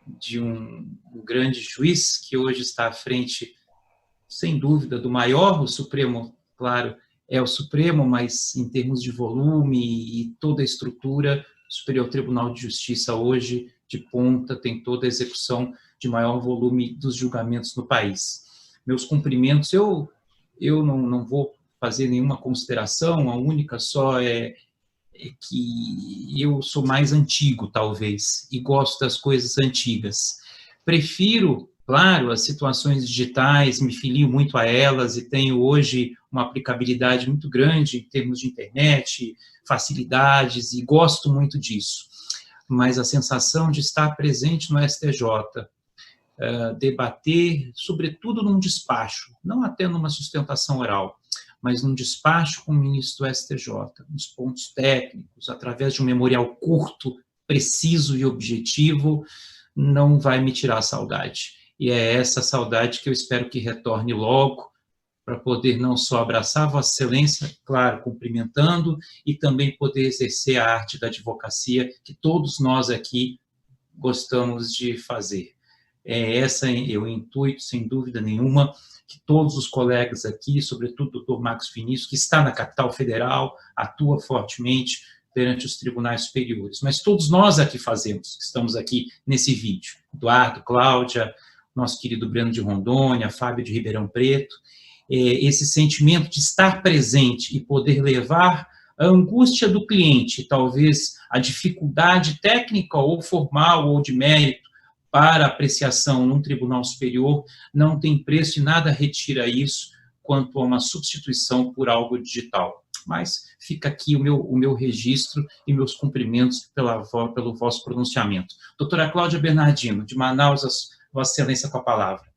de um grande juiz que hoje está à frente, sem dúvida, do maior, o Supremo, claro, é o Supremo, mas em termos de volume e toda a estrutura, o Superior Tribunal de Justiça hoje, de ponta, tem toda a execução de maior volume dos julgamentos no país. Meus cumprimentos, eu não vou fazer nenhuma consideração, a única só é que eu sou mais antigo, talvez, e gosto das coisas antigas. Prefiro, claro, as situações digitais, me filio muito a elas e tenho hoje uma aplicabilidade muito grande em termos de internet, facilidades, e gosto muito disso. Mas a sensação de estar presente no STJ, debater, sobretudo num despacho, não até numa sustentação oral, mas num despacho com o ministro do STJ, nos pontos técnicos, através de um memorial curto, preciso e objetivo, não vai me tirar a saudade. E é essa saudade que eu espero que retorne logo, para poder não só abraçar Vossa Excelência, claro, cumprimentando, e também poder exercer a arte da advocacia que todos nós aqui gostamos de fazer. Esse é o intuito, sem dúvida nenhuma, que todos os colegas aqui, sobretudo o doutor Marcos Vinícius, que está na capital federal, atua fortemente perante os tribunais superiores, mas todos nós aqui fazemos, que estamos aqui nesse vídeo, Eduardo, Cláudia, nosso querido Breno de Rondônia, Fábio de Ribeirão Preto, esse sentimento de estar presente e poder levar a angústia do cliente, talvez a dificuldade técnica ou formal ou de mérito para apreciação num tribunal superior, não tem preço e nada retira isso quanto a uma substituição por algo digital. Mas fica aqui o meu registro e meus cumprimentos pelo vosso pronunciamento. Doutora Cláudia Bernardino, de Manaus, Vossa Excelência com a palavra.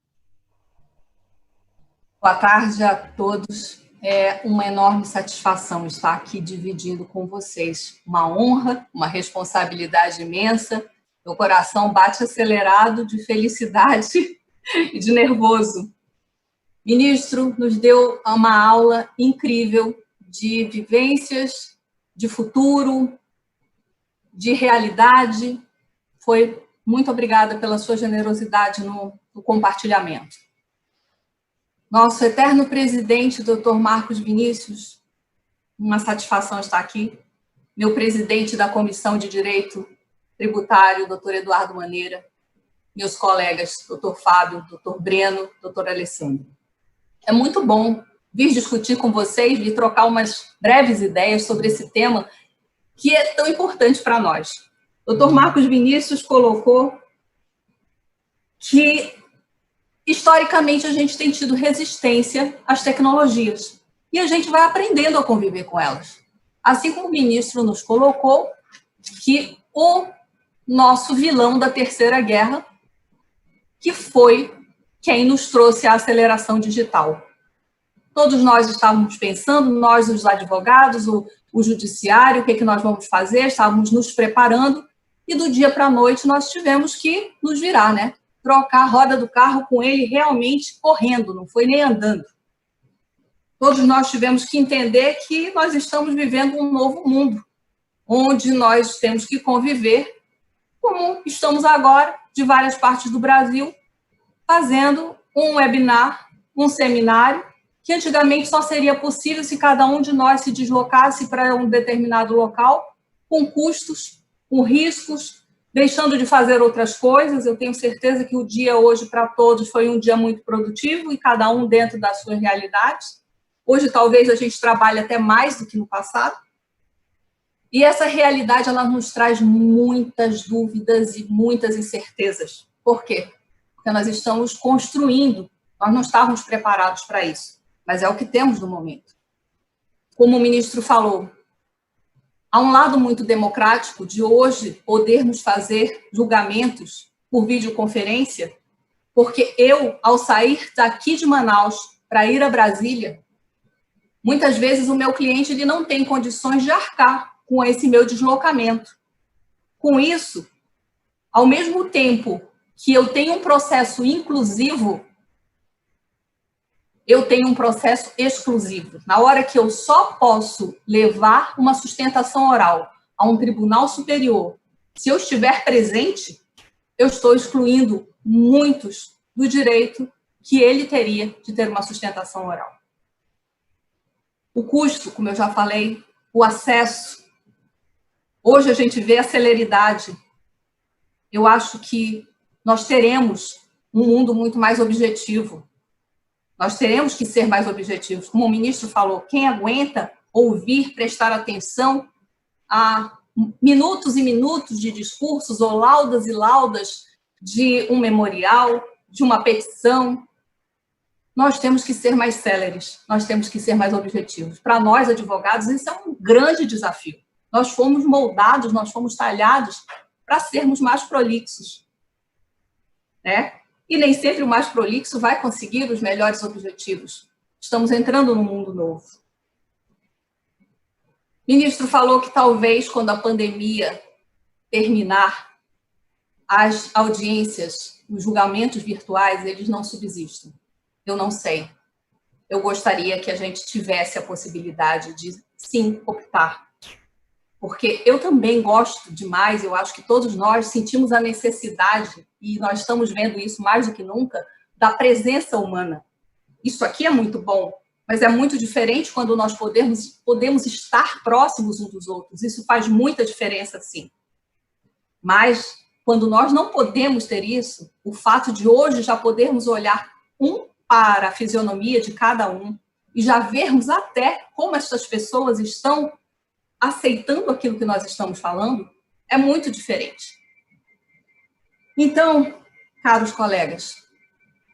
Boa tarde a todos. É uma enorme satisfação estar aqui dividindo com vocês. Uma honra, uma responsabilidade imensa. Meu coração bate acelerado de felicidade e de nervoso. Ministro, nos deu uma aula incrível de vivências, de futuro, de realidade. Muito obrigada pela sua generosidade no compartilhamento. Nosso eterno presidente, doutor Marcos Vinícius, uma satisfação estar aqui. Meu presidente da Comissão de Direito tributário, doutor Eduardo Maneira, meus colegas, doutor Fábio, doutor Breno, doutor Alessandro. É muito bom vir discutir com vocês, vir trocar umas breves ideias sobre esse tema que é tão importante para nós. Doutor Marcos Vinícius colocou que, historicamente, a gente tem tido resistência às tecnologias e a gente vai aprendendo a conviver com elas. Assim como o ministro nos colocou que o nosso vilão da Terceira Guerra, que foi quem nos trouxe a aceleração digital. Todos nós estávamos pensando, nós, os advogados, o judiciário, o que é que nós vamos fazer, estávamos nos preparando, e do dia para a noite nós tivemos que nos virar, né? Trocar a roda do carro com ele realmente correndo, não foi nem andando. Todos nós tivemos que entender que nós estamos vivendo um novo mundo, onde nós temos que conviver, como estamos agora, de várias partes do Brasil, fazendo um webinar, um seminário, que antigamente só seria possível se cada um de nós se deslocasse para um determinado local, com custos, com riscos, deixando de fazer outras coisas. Eu tenho certeza que o dia hoje, para todos, foi um dia muito produtivo, e cada um dentro das suas realidades. Hoje, talvez, a gente trabalhe até mais do que no passado. E essa realidade, ela nos traz muitas dúvidas e muitas incertezas. Por quê? Porque nós estamos construindo, nós não estávamos preparados para isso, mas é o que temos no momento. Como o ministro falou, há um lado muito democrático de hoje podermos fazer julgamentos por videoconferência, porque eu, ao sair daqui de Manaus para ir a Brasília, muitas vezes o meu cliente ele não tem condições de arcar com esse meu deslocamento. Com isso, ao mesmo tempo que eu tenho um processo inclusivo, eu tenho um processo exclusivo. Na hora que eu só posso levar uma sustentação oral a um tribunal superior, se eu estiver presente, eu estou excluindo muitos do direito que ele teria de ter uma sustentação oral. O custo, como eu já falei, o acesso. Hoje a gente vê a celeridade. Eu acho que nós teremos um mundo muito mais objetivo. Nós teremos que ser mais objetivos. Como o ministro falou, quem aguenta ouvir, prestar atenção a minutos e minutos de discursos ou laudas e laudas de um memorial, de uma petição, nós temos que ser mais céleres, nós temos que ser mais objetivos. Para nós, advogados, isso é um grande desafio. Nós fomos moldados, nós fomos talhados para sermos mais prolixos, né? E nem sempre o mais prolixo vai conseguir os melhores objetivos. Estamos entrando num mundo novo. O ministro falou que talvez, quando a pandemia terminar, as audiências, os julgamentos virtuais, eles não subsistam. Eu não sei. Eu gostaria que a gente tivesse a possibilidade de, sim, optar. Porque eu também gosto demais, eu acho que todos nós sentimos a necessidade, e nós estamos vendo isso mais do que nunca, da presença humana. Isso aqui é muito bom, mas é muito diferente quando nós podemos estar próximos uns dos outros. Isso faz muita diferença, sim. Mas, quando nós não podemos ter isso, o fato de hoje já podermos olhar para a fisionomia de cada um e já vermos até como essas pessoas estão aceitando aquilo que nós estamos falando, é muito diferente. Então, caros colegas,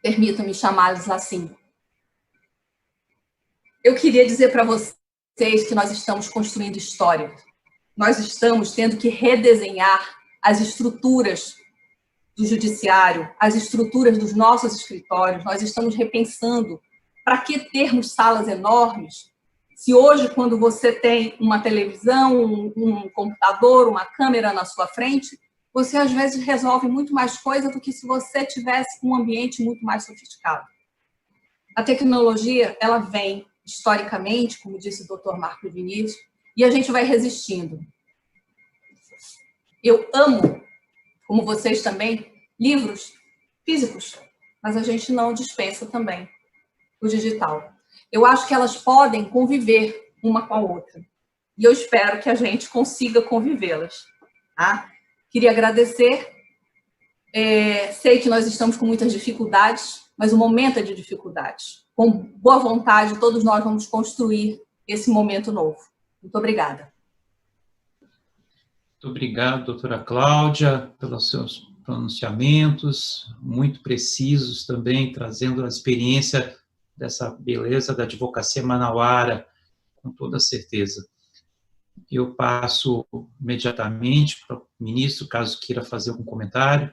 permitam-me chamá-los assim. Eu queria dizer para vocês que nós estamos construindo história. Nós estamos tendo que redesenhar as estruturas do judiciário, as estruturas dos nossos escritórios. Nós estamos repensando para que termos salas enormes, se hoje, quando você tem uma televisão, um computador, uma câmera na sua frente, você às vezes resolve muito mais coisa do que se você tivesse um ambiente muito mais sofisticado. A tecnologia, ela vem historicamente, como disse o Dr. Marcos Vinícius, e a gente vai resistindo. Eu amo, como vocês também, livros físicos, mas a gente não dispensa também o digital. Eu acho que elas podem conviver uma com a outra. E eu espero que a gente consiga convivê-las. Tá? Queria agradecer. Sei que nós estamos com muitas dificuldades, mas o momento é de dificuldades. Com boa vontade, todos nós vamos construir esse momento novo. Muito obrigada. Muito obrigado, doutora Cláudia, pelos seus pronunciamentos, muito precisos também, trazendo a experiência dessa beleza da advocacia manauara, com toda certeza. Eu passo imediatamente para o ministro, caso queira fazer algum comentário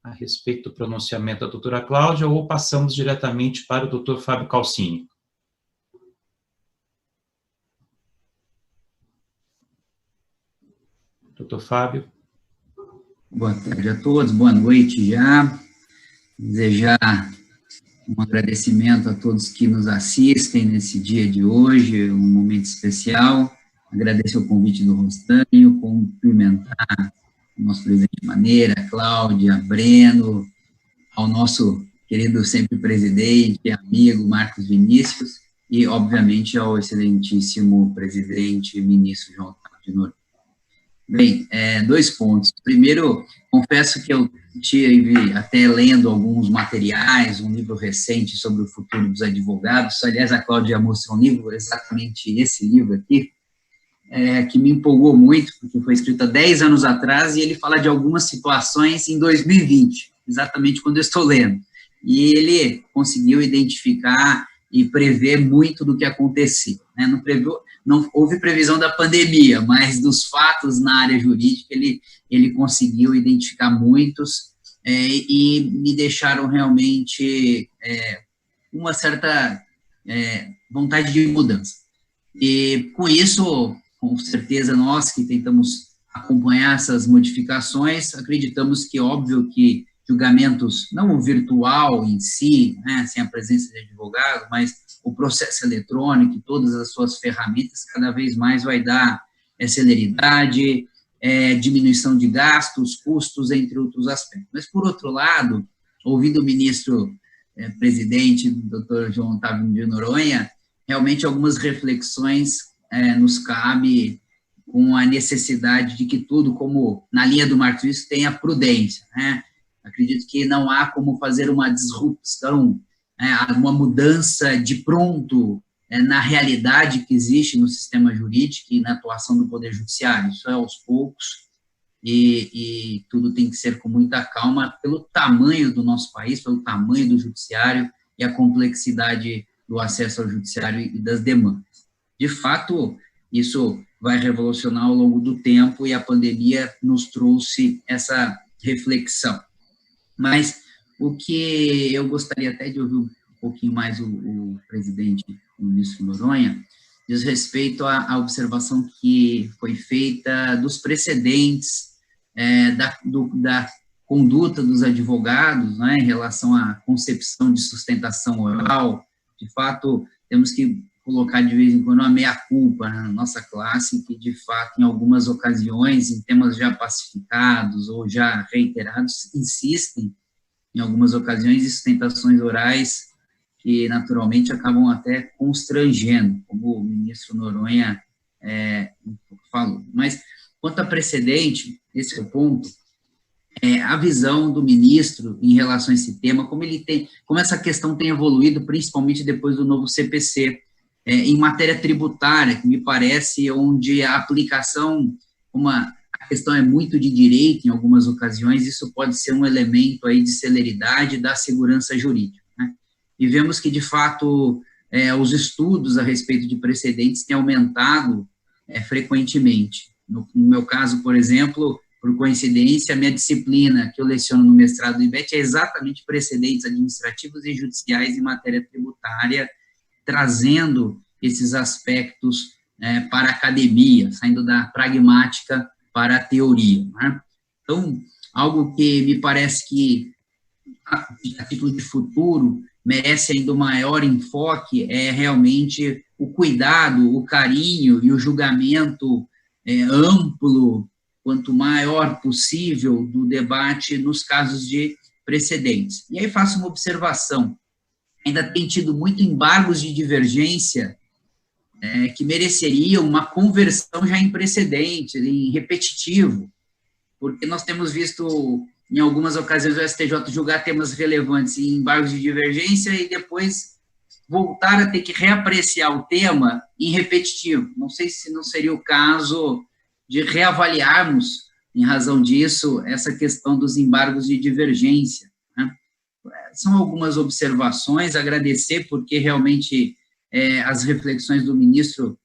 a respeito do pronunciamento da doutora Cláudia, ou passamos diretamente para o doutor Fábio Calcini. Doutor Fábio. Boa tarde a todos, boa noite já. Desejar um agradecimento a todos que nos assistem nesse dia de hoje, um momento especial. Agradecer o convite do Rostanho, cumprimentar o nosso presidente Maneira, Cláudia, Breno, ao nosso querido sempre presidente e amigo Marcos Vinícius, e, obviamente, ao excelentíssimo presidente e ministro João Otávio Noronha. Bem, 2 pontos. Primeiro, confesso que eu tive até lendo alguns materiais, um livro recente sobre o futuro dos advogados. Aliás, a Cláudia mostrou um livro, exatamente esse livro aqui, que me empolgou muito, porque foi escrito há 10 anos atrás, e ele fala de algumas situações em 2020, exatamente quando eu estou lendo. E ele conseguiu identificar e prever muito do que acontecia, né? Não houve previsão da pandemia, mas dos fatos na área jurídica ele conseguiu identificar muitos, e me deixaram realmente uma certa vontade de mudança. E com isso, com certeza, nós que tentamos acompanhar essas modificações, acreditamos que, óbvio, que julgamentos, não o virtual em si, né, sem a presença de advogado, mas o processo eletrônico e todas as suas ferramentas, cada vez mais vai dar celeridade, diminuição de gastos, custos, entre outros aspectos. Mas, por outro lado, ouvindo o ministro presidente, doutor João Otávio de Noronha, realmente algumas reflexões nos cabe com a necessidade de que tudo, como na linha do Marcos Vinícius, tenha prudência, né? Acredito que não há como fazer uma disrupção, uma mudança de pronto na realidade que existe no sistema jurídico e na atuação do Poder Judiciário. Isso é aos poucos, e tudo tem que ser com muita calma pelo tamanho do nosso país, pelo tamanho do judiciário e a complexidade do acesso ao judiciário e das demandas. De fato, isso vai revolucionar ao longo do tempo, e a pandemia nos trouxe essa reflexão. Mas o que eu gostaria até de ouvir um pouquinho mais o presidente, o ministro Noronha, diz respeito à observação que foi feita dos precedentes da conduta dos advogados, né, em relação à concepção de sustentação oral. De fato, temos que colocar de vez em quando uma meia-culpa, né, na nossa classe, que de fato, em algumas ocasiões, em temas já pacificados ou já reiterados, insistem, em algumas ocasiões, em sustentações orais que, naturalmente, acabam até constrangendo, como o ministro Noronha falou. Mas, quanto a precedente, esse é o ponto, a visão do ministro em relação a esse tema, como essa questão tem evoluído, principalmente depois do novo CPC, em matéria tributária, que me parece onde a aplicação, a questão é muito de direito em algumas ocasiões, isso pode ser um elemento aí de celeridade da segurança jurídica, né? E vemos que, de fato, os estudos a respeito de precedentes têm aumentado frequentemente. No meu caso, por exemplo, por coincidência, a minha disciplina que eu leciono no mestrado do IBET é exatamente precedentes administrativos e judiciais em matéria tributária, trazendo esses aspectos para a academia, saindo da pragmática para a teoria, né? Então, algo que me parece que, a título de futuro, merece ainda um maior enfoque é realmente o cuidado, o carinho e o julgamento amplo, quanto maior possível, do debate nos casos de precedentes. E aí faço uma observação. Ainda tem tido muito embargos de divergência que mereceriam uma conversão já em precedente, em repetitivo, porque nós temos visto, em algumas ocasiões, o STJ julgar temas relevantes em embargos de divergência e depois voltar a ter que reapreciar o tema em repetitivo. Não sei se não seria o caso de reavaliarmos, em razão disso, essa questão dos embargos de divergência, né? São algumas observações, agradecer, porque realmente as reflexões do ministro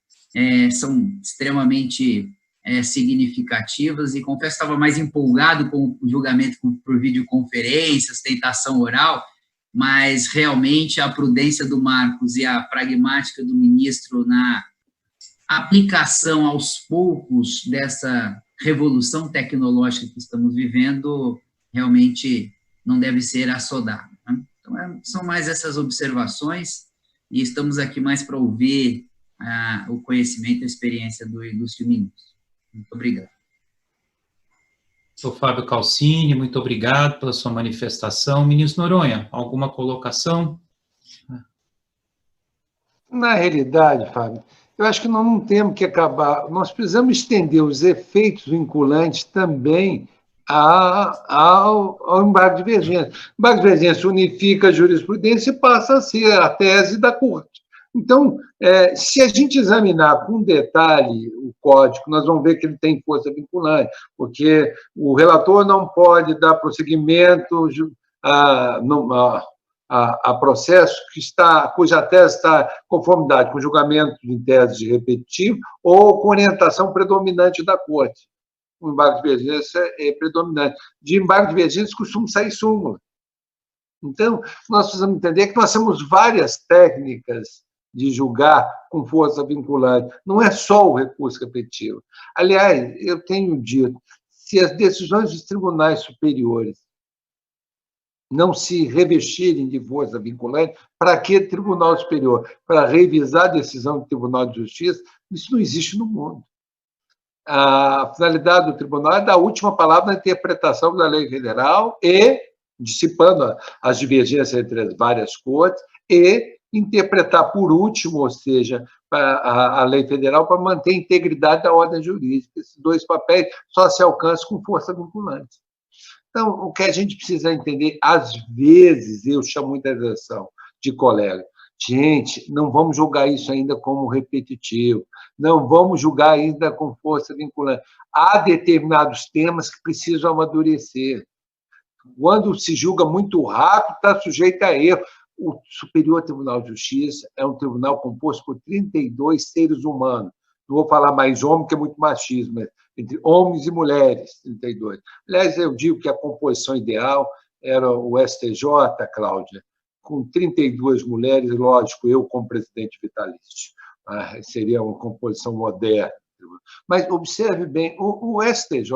são extremamente significativas, e confesso que estava mais empolgado com o julgamento por videoconferência, sustentação oral, mas realmente a prudência do Marcos e a pragmática do ministro na aplicação aos poucos dessa revolução tecnológica que estamos vivendo realmente não deve ser assodada, né? Então, são mais essas observações, e estamos aqui mais para ouvir o conhecimento e a experiência do ilustre ministro. Muito obrigado. Sou Fábio Calcini, muito obrigado pela sua manifestação. Ministro Noronha, alguma colocação? Na realidade, Fábio, eu acho que nós não temos que acabar, nós precisamos estender os efeitos vinculantes também ao embargo de divergência. O embargo de divergência unifica a jurisprudência e passa a ser a tese da Corte. Então, se a gente examinar com detalhe o código, nós vamos ver que ele tem força vinculante, porque o relator não pode dar prosseguimento a processo cuja tese está em conformidade com julgamento em tese de repetitivo ou com orientação predominante da Corte. O embargo de divergência é predominante. De embargo de divergência costuma sair súmula. Então, nós precisamos entender que nós temos várias técnicas de julgar com força vinculante. Não é só o recurso repetitivo. Aliás, eu tenho dito, se as decisões dos tribunais superiores não se revestirem de força vinculante, para que Tribunal Superior? Para revisar a decisão do Tribunal de Justiça? Isso não existe no mundo. A finalidade do tribunal é dar a última palavra na interpretação da lei federal e, dissipando as divergências entre as várias cortes, e interpretar por último, ou seja, a lei federal para manter a integridade da ordem jurídica. Esses dois papéis só se alcançam com força vinculante. Então, o que a gente precisa entender, às vezes, eu chamo muita atenção de colega, gente, não vamos julgar isso ainda como repetitivo, não vamos julgar ainda com força vinculante. Há determinados temas que precisam amadurecer. Quando se julga muito rápido, está sujeito a erro. O Superior Tribunal de Justiça é um tribunal composto por 32 seres humanos. Não vou falar mais homem, que é muito machismo, mas entre homens e mulheres, 32. Aliás, eu digo que a composição ideal era o STJ, Cláudia, com 32 mulheres, lógico, eu como presidente vitalício. Seria uma composição moderna. Mas observe bem, o STJ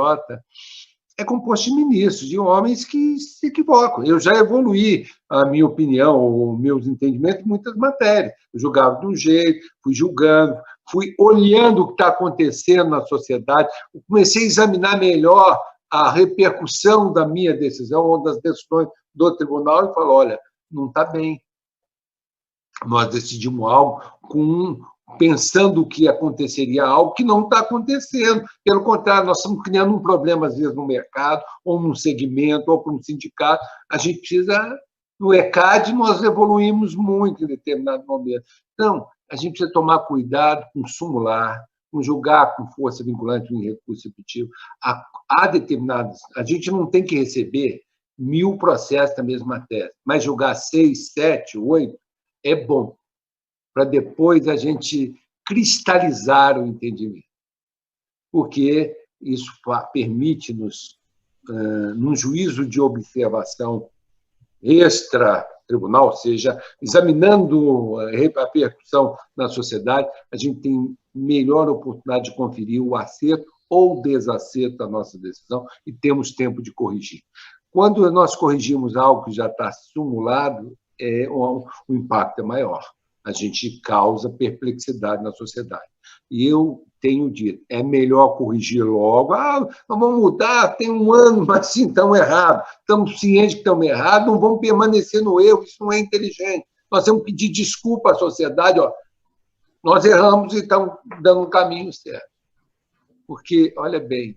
é composto de ministros, de homens que se equivocam. Eu já evoluí a minha opinião, os meus entendimentos em muitas matérias. Eu julgava de um jeito, fui julgando, fui olhando o que está acontecendo na sociedade, comecei a examinar melhor a repercussão da minha decisão ou das decisões do tribunal e falo, olha, não está bem. Nós decidimos algo pensando que aconteceria algo que não está acontecendo. Pelo contrário, nós estamos criando um problema, às vezes, no mercado, ou num segmento, ou para um sindicato. A gente precisa... No ECAD, nós evoluímos muito em determinado momento. Então, a gente precisa tomar cuidado com sumular, com julgar com força vinculante em recurso repetitivo. Há determinados... A gente não tem que receber 1000 processos da mesma tese, mas julgar 6, 7, 8 é bom, para depois a gente cristalizar o entendimento, porque isso permite-nos, num juízo de observação extra-tribunal, ou seja, examinando a repercussão na sociedade, a gente tem melhor oportunidade de conferir o acerto ou desacerto da nossa decisão e temos tempo de corrigir. Quando nós corrigimos algo que já está simulado, o impacto é maior. A gente causa perplexidade na sociedade. E eu tenho dito, é melhor corrigir logo. Nós vamos mudar, tem um ano, mas sim, estamos errados. Estamos cientes que estamos errados, não vamos permanecer no erro, isso não é inteligente. Nós temos que pedir desculpa à sociedade, nós erramos e estamos dando um caminho certo. Porque, olha bem,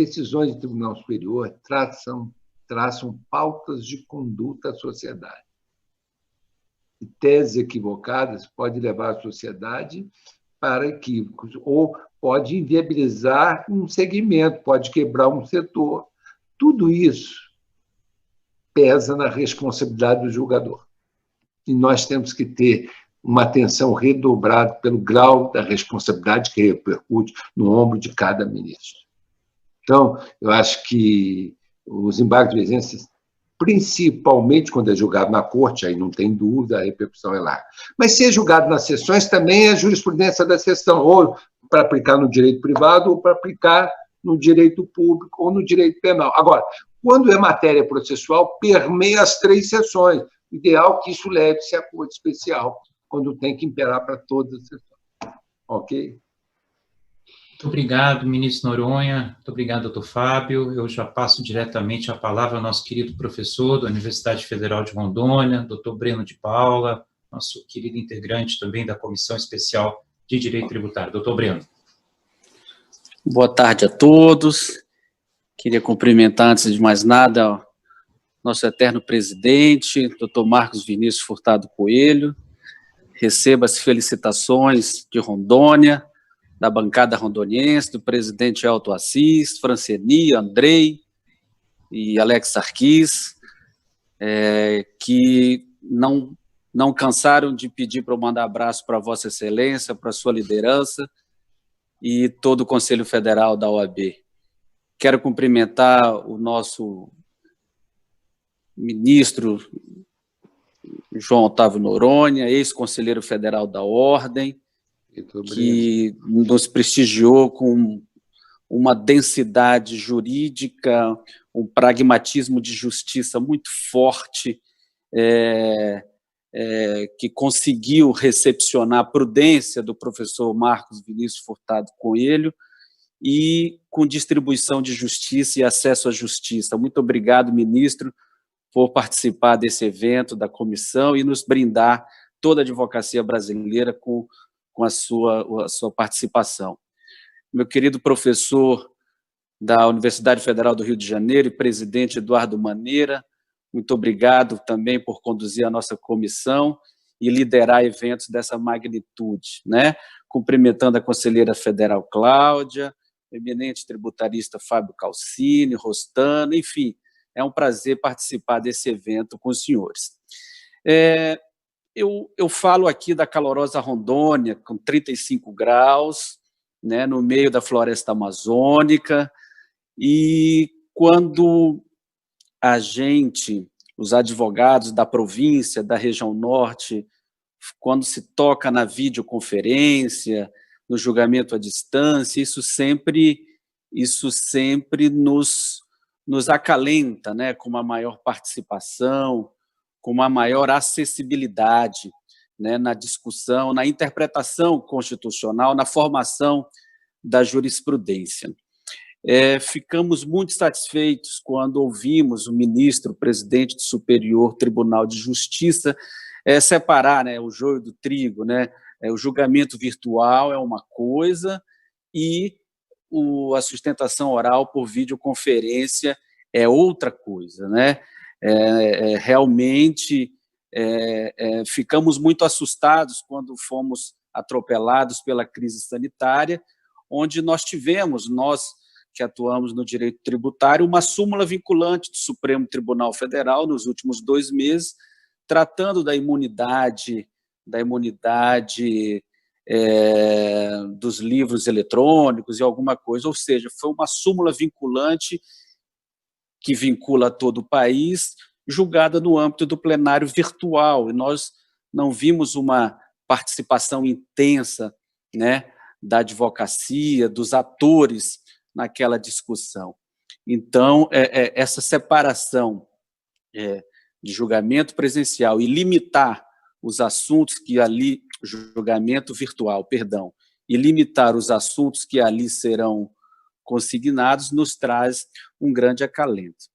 decisões do Tribunal Superior traçam pautas de conduta à sociedade. E teses equivocadas podem levar a sociedade para equívocos, ou pode inviabilizar um segmento, pode quebrar um setor. Tudo isso pesa na responsabilidade do julgador. E nós temos que ter uma atenção redobrada pelo grau da responsabilidade que repercute no ombro de cada ministro. Então, eu acho que os embargos de exigência, principalmente quando é julgado na corte, aí não tem dúvida, a repercussão é larga. Mas se é julgado nas sessões, também é jurisprudência da sessão, ou para aplicar no direito privado, ou para aplicar no direito público, ou no direito penal. Agora, quando é matéria processual, permeia as 3 sessões. O ideal é que isso leve-se a corte especial, quando tem que imperar para todas as sessões. Ok? Muito obrigado, ministro Noronha. Muito obrigado, doutor Fábio. Eu já passo diretamente a palavra ao nosso querido professor da Universidade Federal de Rondônia, doutor Breno de Paula, nosso querido integrante também da Comissão Especial de Direito Tributário. Doutor Breno. Boa tarde a todos. Queria cumprimentar, antes de mais nada, nosso eterno presidente, doutor Marcos Vinícius Furtado Coelho. Receba as felicitações de Rondônia, da bancada rondoniense, do presidente Elton Assis, Franceni, Andrei e Alex Sarquis, que não cansaram de pedir para eu mandar abraço para Vossa Excelência, para a sua liderança e todo o Conselho Federal da OAB. Quero cumprimentar o nosso ministro João Otávio Noronha, ex-conselheiro federal da Ordem, que nos prestigiou com uma densidade jurídica, um pragmatismo de justiça muito forte, que conseguiu recepcionar a prudência do professor Marcos Vinícius Furtado Coelho e com distribuição de justiça e acesso à justiça. Muito obrigado, ministro, por participar desse evento da comissão e nos brindar toda a advocacia brasileira com a sua participação. Meu querido professor da Universidade Federal do Rio de Janeiro e presidente Eduardo Maneira, muito obrigado também por conduzir a nossa comissão e liderar eventos dessa magnitude, né? Cumprimentando a conselheira federal Cláudia, o eminente tributarista Fábio Calcini, Rostano, enfim, é um prazer participar desse evento com os senhores. Eu falo aqui da calorosa Rondônia, com 35 graus, né, no meio da floresta amazônica, e quando a gente, os advogados da província, da região norte, quando se toca na videoconferência, no julgamento à distância, isso sempre nos acalenta, né, com uma maior participação, com uma maior acessibilidade, né, na discussão, na interpretação constitucional, na formação da jurisprudência. Ficamos muito satisfeitos quando ouvimos o ministro, presidente do Superior Tribunal de Justiça, separar, né, o joio do trigo, né, o julgamento virtual é uma coisa e a sustentação oral por videoconferência é outra coisa, né? Realmente ficamos muito assustados quando fomos atropelados pela crise sanitária, onde nós que atuamos no direito tributário, uma súmula vinculante do Supremo Tribunal Federal nos últimos 2 meses, tratando da imunidade dos livros eletrônicos e alguma coisa, ou seja, foi uma súmula vinculante que vincula todo o país, julgada no âmbito do plenário virtual, e nós não vimos uma participação intensa, né, da advocacia, dos atores naquela discussão. Então, essa separação de julgamento presencial e limitar os assuntos que ali, julgamento virtual, perdão, e limitar os assuntos que ali serão consignados, nos traz um grande acalento.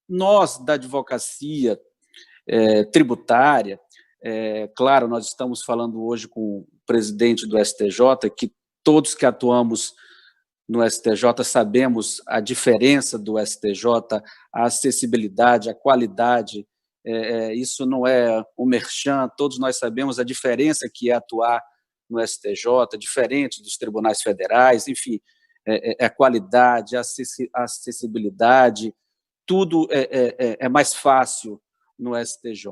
Nós, da advocacia tributária, claro, nós estamos falando hoje com o presidente do STJ, que todos que atuamos no STJ, sabemos a diferença do STJ, a acessibilidade, a qualidade, isso não é um merchan, todos nós sabemos a diferença que é atuar no STJ, diferente dos tribunais federais, enfim, a qualidade, a acessibilidade, tudo é mais fácil no STJ.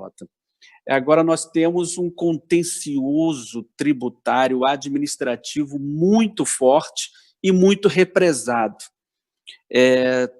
Agora, nós temos um contencioso tributário administrativo muito forte e muito represado.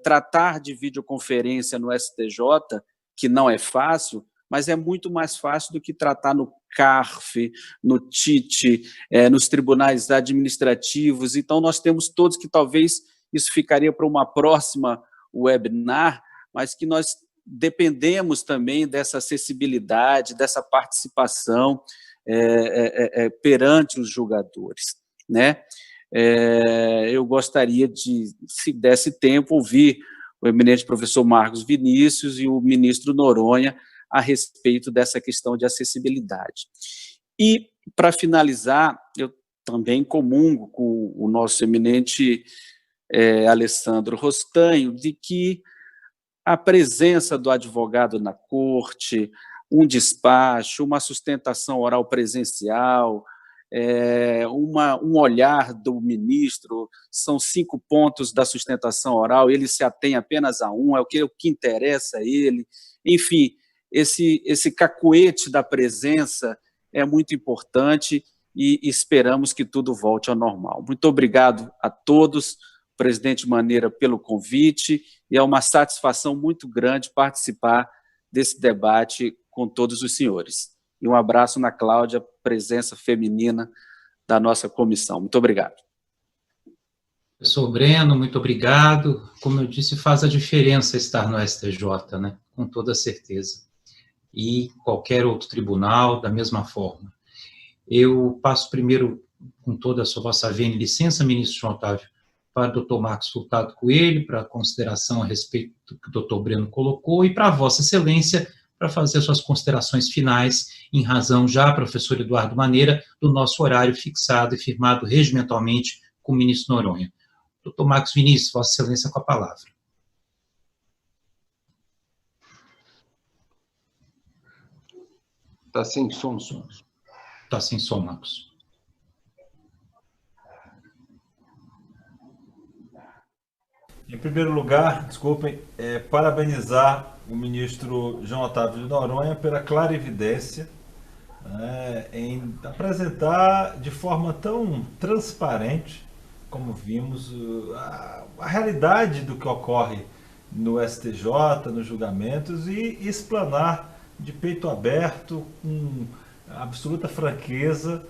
Tratar de videoconferência no STJ, que não é fácil, mas é muito mais fácil do que tratar no CARF, no TIT, nos tribunais administrativos. Então, nós temos todos que talvez isso ficaria para uma próxima webinar, mas que nós dependemos também dessa acessibilidade, dessa participação perante os julgadores, né? Eu gostaria de, se desse tempo, ouvir o eminente professor Marcos Vinícius e o ministro Noronha a respeito dessa questão de acessibilidade. E, para finalizar, eu também comungo com o nosso eminente Alessandro Rostanho, de que a presença do advogado na corte, um despacho, uma sustentação oral presencial, um olhar do ministro, são 5 pontos da sustentação oral, ele se atém apenas a um, é o que interessa a ele. Enfim, esse cacuete da presença é muito importante e esperamos que tudo volte ao normal. Muito obrigado a todos, presidente Maneira, pelo convite, e é uma satisfação muito grande participar desse debate com todos os senhores. E um abraço na Cláudia, presença feminina da nossa comissão. Muito obrigado. Professor Breno, muito obrigado. Como eu disse, faz a diferença estar no STJ, né? Com toda certeza. E qualquer outro tribunal, da mesma forma. Eu passo primeiro, com toda a sua vossa vênia, licença, ministro João Otávio, para o doutor Marcos Furtado Coelho, para a consideração a respeito do que o doutor Breno colocou, e para a vossa excelência, para fazer suas considerações finais, em razão já, professor Eduardo Maneira, do nosso horário fixado e firmado regimentalmente com o ministro Noronha. Doutor Marcos Vinícius, vossa excelência, com a palavra. Está sem som. Está sem som, Marcos. Em primeiro lugar, desculpem, parabenizar o ministro João Otávio de Noronha pela clarividência em apresentar de forma tão transparente, como vimos, a realidade do que ocorre no STJ, nos julgamentos, e explanar de peito aberto, com absoluta franqueza,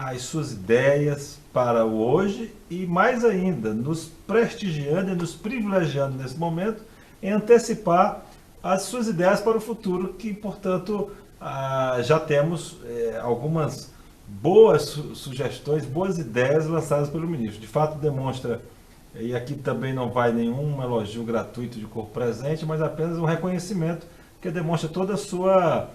as suas ideias para o hoje e, mais ainda, nos prestigiando e nos privilegiando nesse momento em antecipar as suas ideias para o futuro, que, portanto, já temos algumas boas sugestões, boas ideias lançadas pelo ministro. De fato, demonstra, e aqui também não vai nenhum elogio gratuito de corpo presente, mas apenas um reconhecimento que demonstra toda a sua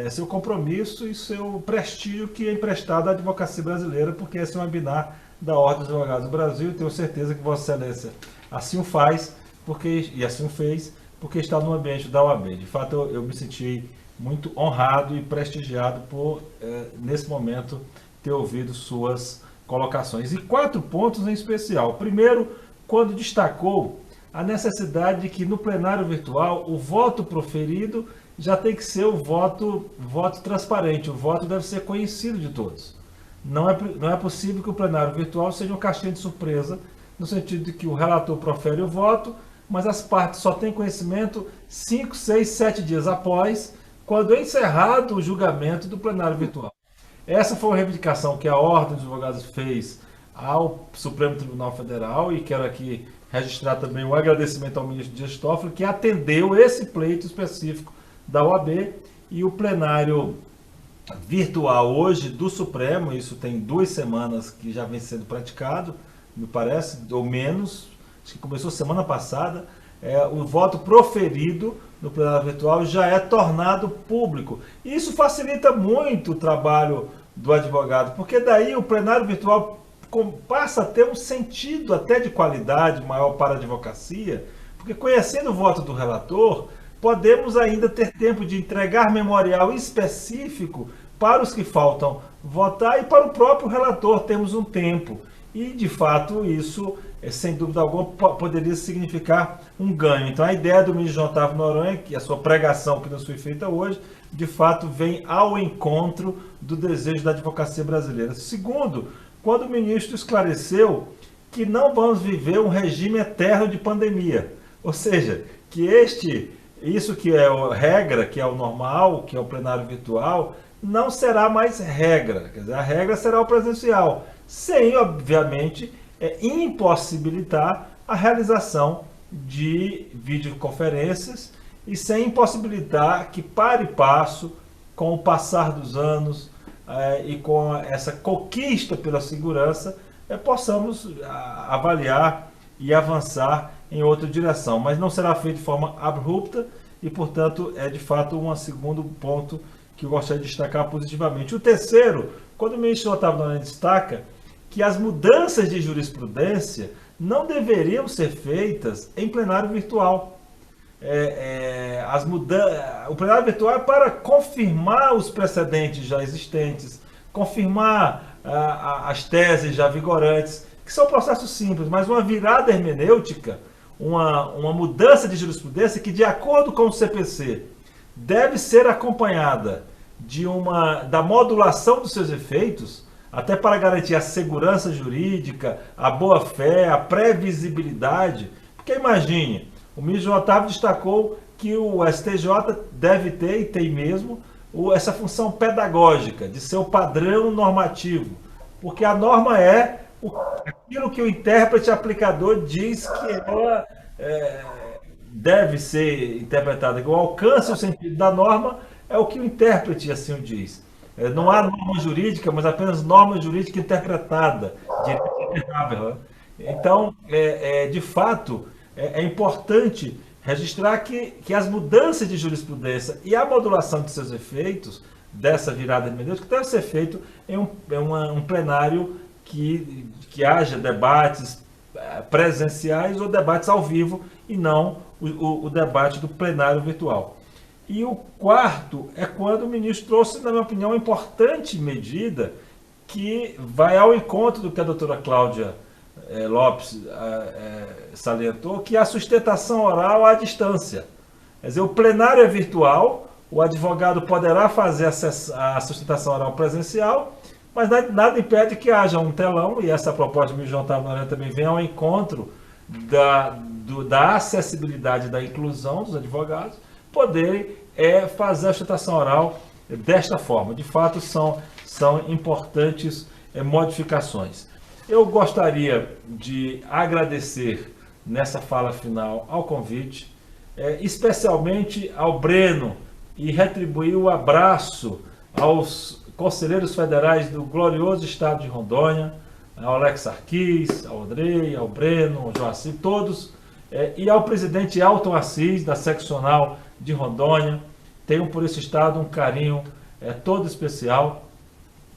seu compromisso e seu prestígio que é emprestado à advocacia brasileira, porque esse é um webinar da Ordem dos Advogados do Brasil, e tenho certeza que Vossa Excelência assim o faz, e assim o fez, porque está no ambiente da OAB. De fato, eu me senti muito honrado e prestigiado por, nesse momento, ter ouvido suas colocações. E 4 pontos em especial. Primeiro, quando destacou a necessidade de que no plenário virtual o voto proferido já tem que ser o voto transparente, o voto deve ser conhecido de todos. Não é possível que o plenário virtual seja uma caixinha de surpresa, no sentido de que o relator profere o voto, mas as partes só têm conhecimento 5, 6, 7 dias após, quando é encerrado o julgamento do plenário virtual. Essa foi uma reivindicação que a Ordem dos Advogados fez ao Supremo Tribunal Federal, e quero aqui registrar também um agradecimento ao ministro Dias Toffoli, que atendeu esse pleito específico da OAB, e o plenário virtual hoje do Supremo, isso tem 2 semanas que já vem sendo praticado, me parece, ou menos, acho que começou semana passada, o voto proferido no plenário virtual já é tornado público. Isso facilita muito o trabalho do advogado, porque daí o plenário virtual passa a ter um sentido até de qualidade maior para a advocacia, porque conhecendo o voto do relator, podemos ainda ter tempo de entregar memorial específico para os que faltam votar e para o próprio relator temos um tempo. E, de fato, isso, sem dúvida alguma, poderia significar um ganho. Então, a ideia do ministro João Otávio Noronha, que a sua pregação que nos foi feita hoje, de fato, vem ao encontro do desejo da advocacia brasileira. Segundo, quando o ministro esclareceu que não vamos viver um regime eterno de pandemia. Ou seja, que isso que é a regra, que é o normal, que é o plenário virtual, não será mais regra. Quer dizer, a regra será o presencial, sem, obviamente, impossibilitar a realização de videoconferências e sem impossibilitar que, para e passo, com o passar dos anos e com essa conquista pela segurança, possamos avaliar e avançar em outra direção. Mas não será feito de forma abrupta e, portanto, é de fato um segundo ponto que eu gostaria de destacar positivamente. O terceiro, quando o ministro Otávio Noronha destaca que as mudanças de jurisprudência não deveriam ser feitas em plenário virtual. O plenário virtual é para confirmar os precedentes já existentes, confirmar as teses já vigorantes, que são processos simples, mas uma virada hermenêutica, uma mudança de jurisprudência que, de acordo com o CPC, deve ser acompanhada da modulação dos seus efeitos, até para garantir a segurança jurídica, a boa-fé, a previsibilidade. Porque imagine, o ministro João Otávio destacou que o STJ deve ter, e tem mesmo, essa função pedagógica, de ser o padrão normativo. Porque a norma é aquilo que o intérprete aplicador diz que ela deve ser interpretada. O alcance e o sentido da norma é o que o intérprete assim o diz. Não há norma jurídica, mas apenas norma jurídica interpretada. Então, de fato, é importante registrar que as mudanças de jurisprudência e a modulação de seus efeitos dessa virada hermenêutica deve ser feito em um plenário que haja debates presenciais ou debates ao vivo e não o debate do plenário virtual. E o quarto é quando o ministro trouxe, na minha opinião, uma importante medida que vai ao encontro do que a doutora Cláudia Lopes salientou, que é a sustentação oral à distância. Quer dizer, o plenário é virtual, o advogado poderá fazer a sustentação oral presencial, mas nada impede que haja um telão, e essa proposta do ministro João Otávio Noronha também vem ao encontro da acessibilidade da inclusão dos advogados, poderem fazer a sustentação oral desta forma. De fato, são importantes modificações. Eu gostaria de agradecer nessa fala final ao convite, especialmente ao Breno, e retribuir o abraço aos conselheiros federais do glorioso estado de Rondônia, ao Alex Sarquis, ao Andrei, ao Breno, ao Joacir, todos, e ao presidente Elton Assis, da seccional de Rondônia. Tenho por esse estado um carinho todo especial.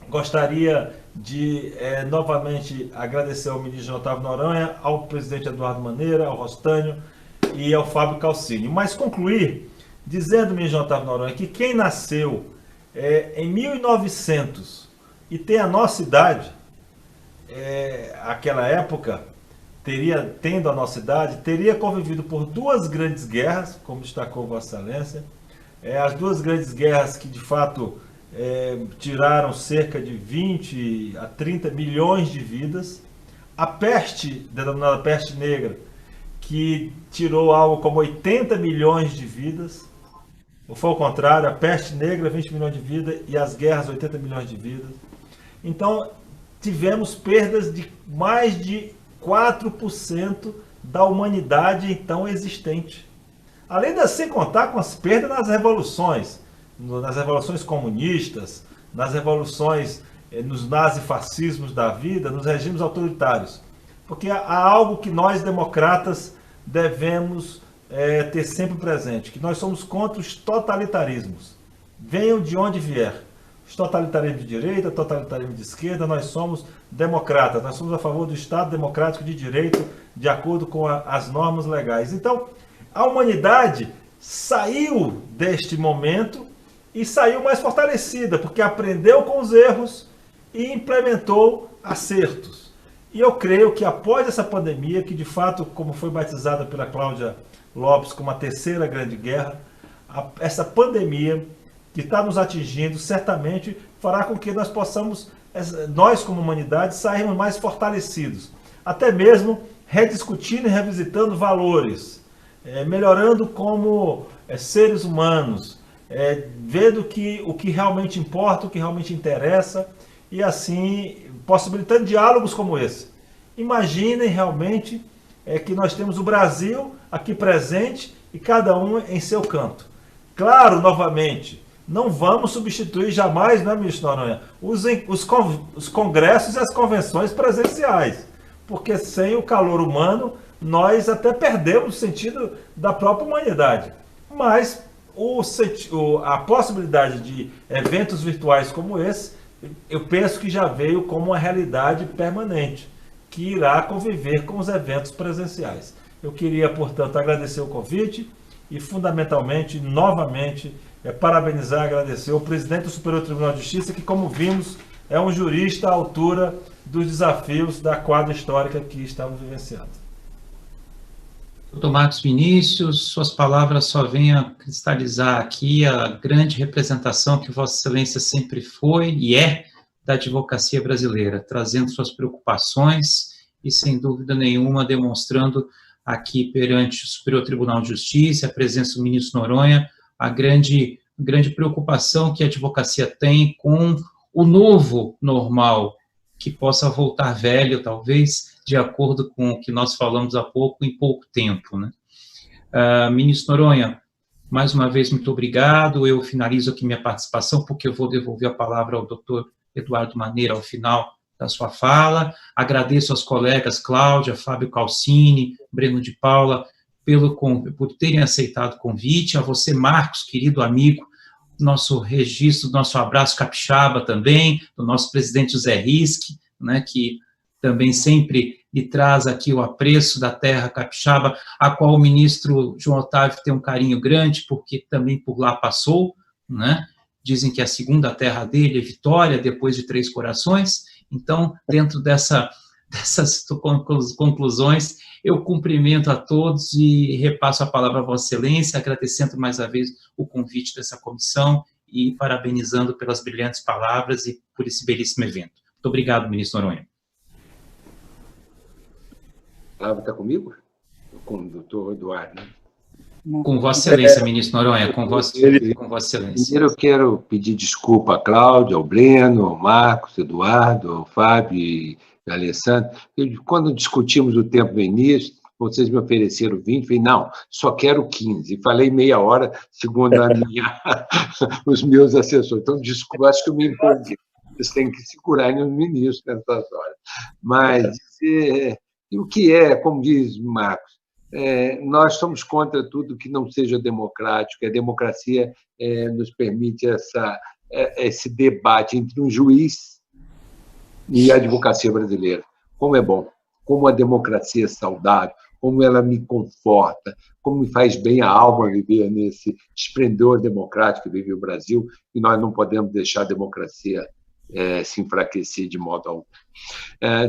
Gostaria de novamente agradecer ao ministro João Otávio Noronha, ao presidente Eduardo Maneira, ao Rostânio e ao Fábio Calcini. Mas concluir dizendo, ministro João Otávio Noronha, que quem nasceu em 1900 e tem a nossa idade, aquela época, tendo a nossa idade, teria convivido por duas grandes guerras, como destacou Vossa Excelência, as duas grandes guerras que, de fato, tiraram cerca de 20 a 30 milhões de vidas, a peste, denominada peste negra, que tirou algo como 80 milhões de vidas, ou foi ao contrário, a peste negra, 20 milhões de vidas, e as guerras, 80 milhões de vidas. Então, tivemos perdas de mais de 4% da humanidade então existente. Além de sem contar com as perdas nas revoluções comunistas, nas revoluções, nos nazifascismos da vida, nos regimes autoritários. Porque há algo que nós, democratas, devemos ter sempre presente, que nós somos contra os totalitarismos. Venham de onde vier. totalitarismo de direita, totalitarismo de esquerda, nós somos democratas, nós somos a favor do Estado democrático de direito, de acordo com as normas legais. Então, a humanidade saiu deste momento e saiu mais fortalecida, porque aprendeu com os erros e implementou acertos. E eu creio que após essa pandemia, que de fato, como foi batizada pela Cláudia Lopes como a terceira grande guerra, essa pandemia que está nos atingindo certamente fará com que nós possamos, nós como humanidade, sairmos mais fortalecidos. Até mesmo rediscutindo e revisitando valores, melhorando como seres humanos, vendo o que realmente importa, o que realmente interessa, e assim possibilitando diálogos como esse. Imaginem realmente que nós temos o Brasil aqui presente e cada um em seu canto. Claro, novamente, não vamos substituir jamais, né, ministro Noronha, os congressos e as convenções presenciais, porque sem o calor humano nós até perdemos o sentido da própria humanidade. Mas a possibilidade de eventos virtuais como esse, eu penso que já veio como uma realidade permanente, que irá conviver com os eventos presenciais. Eu queria, portanto, agradecer o convite e, fundamentalmente, novamente, parabenizar e agradecer o presidente do Superior Tribunal de Justiça, que, como vimos, é um jurista à altura dos desafios da quadra histórica que estamos vivenciando. Doutor Marcos Vinícius, suas palavras só vêm a cristalizar aqui a grande representação que Vossa Excelência sempre foi e é da advocacia brasileira, trazendo suas preocupações e, sem dúvida nenhuma, demonstrando aqui perante o Superior Tribunal de Justiça, a presença do ministro Noronha, a grande preocupação que a advocacia tem com o novo normal, que possa voltar velho, talvez, de acordo com o que nós falamos há pouco, em pouco tempo, né? Ministro Noronha, mais uma vez, muito obrigado. Eu finalizo aqui minha participação, porque eu vou devolver a palavra ao doutor Eduardo Maneira ao final da sua fala. Agradeço aos colegas Cláudia, Fábio Calcini, Breno de Paula, por terem aceitado o convite. A você, Marcos, querido amigo, nosso registro, nosso abraço capixaba também, do nosso presidente José Risque, né, que também sempre lhe traz aqui o apreço da terra capixaba, a qual o ministro João Otávio tem um carinho grande, porque também por lá passou, né? Dizem que a segunda terra dele é Vitória, depois de Três Corações. Então, dentro dessas conclusões, eu cumprimento a todos e repasso a palavra a Vossa Excelência, agradecendo mais uma vez o convite dessa comissão e parabenizando pelas brilhantes palavras e por esse belíssimo evento. Muito obrigado, ministro Noronha. A palavra está comigo? Com o doutor Eduardo, né? Com Vossa Excelência, ministro Noronha, com Vossa Excelência. Primeiro eu quero pedir desculpa à Cláudia, ao Breno, ao Marcos, ao Eduardo, ao Fábio e ao Alessandro. Quando discutimos o tempo no início, vocês me ofereceram 20, falei, não, só quero 15. E falei meia hora, segundo os meus assessores. Então, desculpa, acho que eu me empolguei. Vocês têm que segurar no ministro nessas horas. Mas, o que é, como diz Marcos, nós somos contra tudo que não seja democrático. A democracia nos permite esse debate entre um juiz e a advocacia brasileira. Como é bom, como a democracia é saudável, como ela me conforta, como me faz bem a alma viver nesse esplendor democrático que vive o Brasil, e nós não podemos deixar a democracia se enfraquecer de modo algum.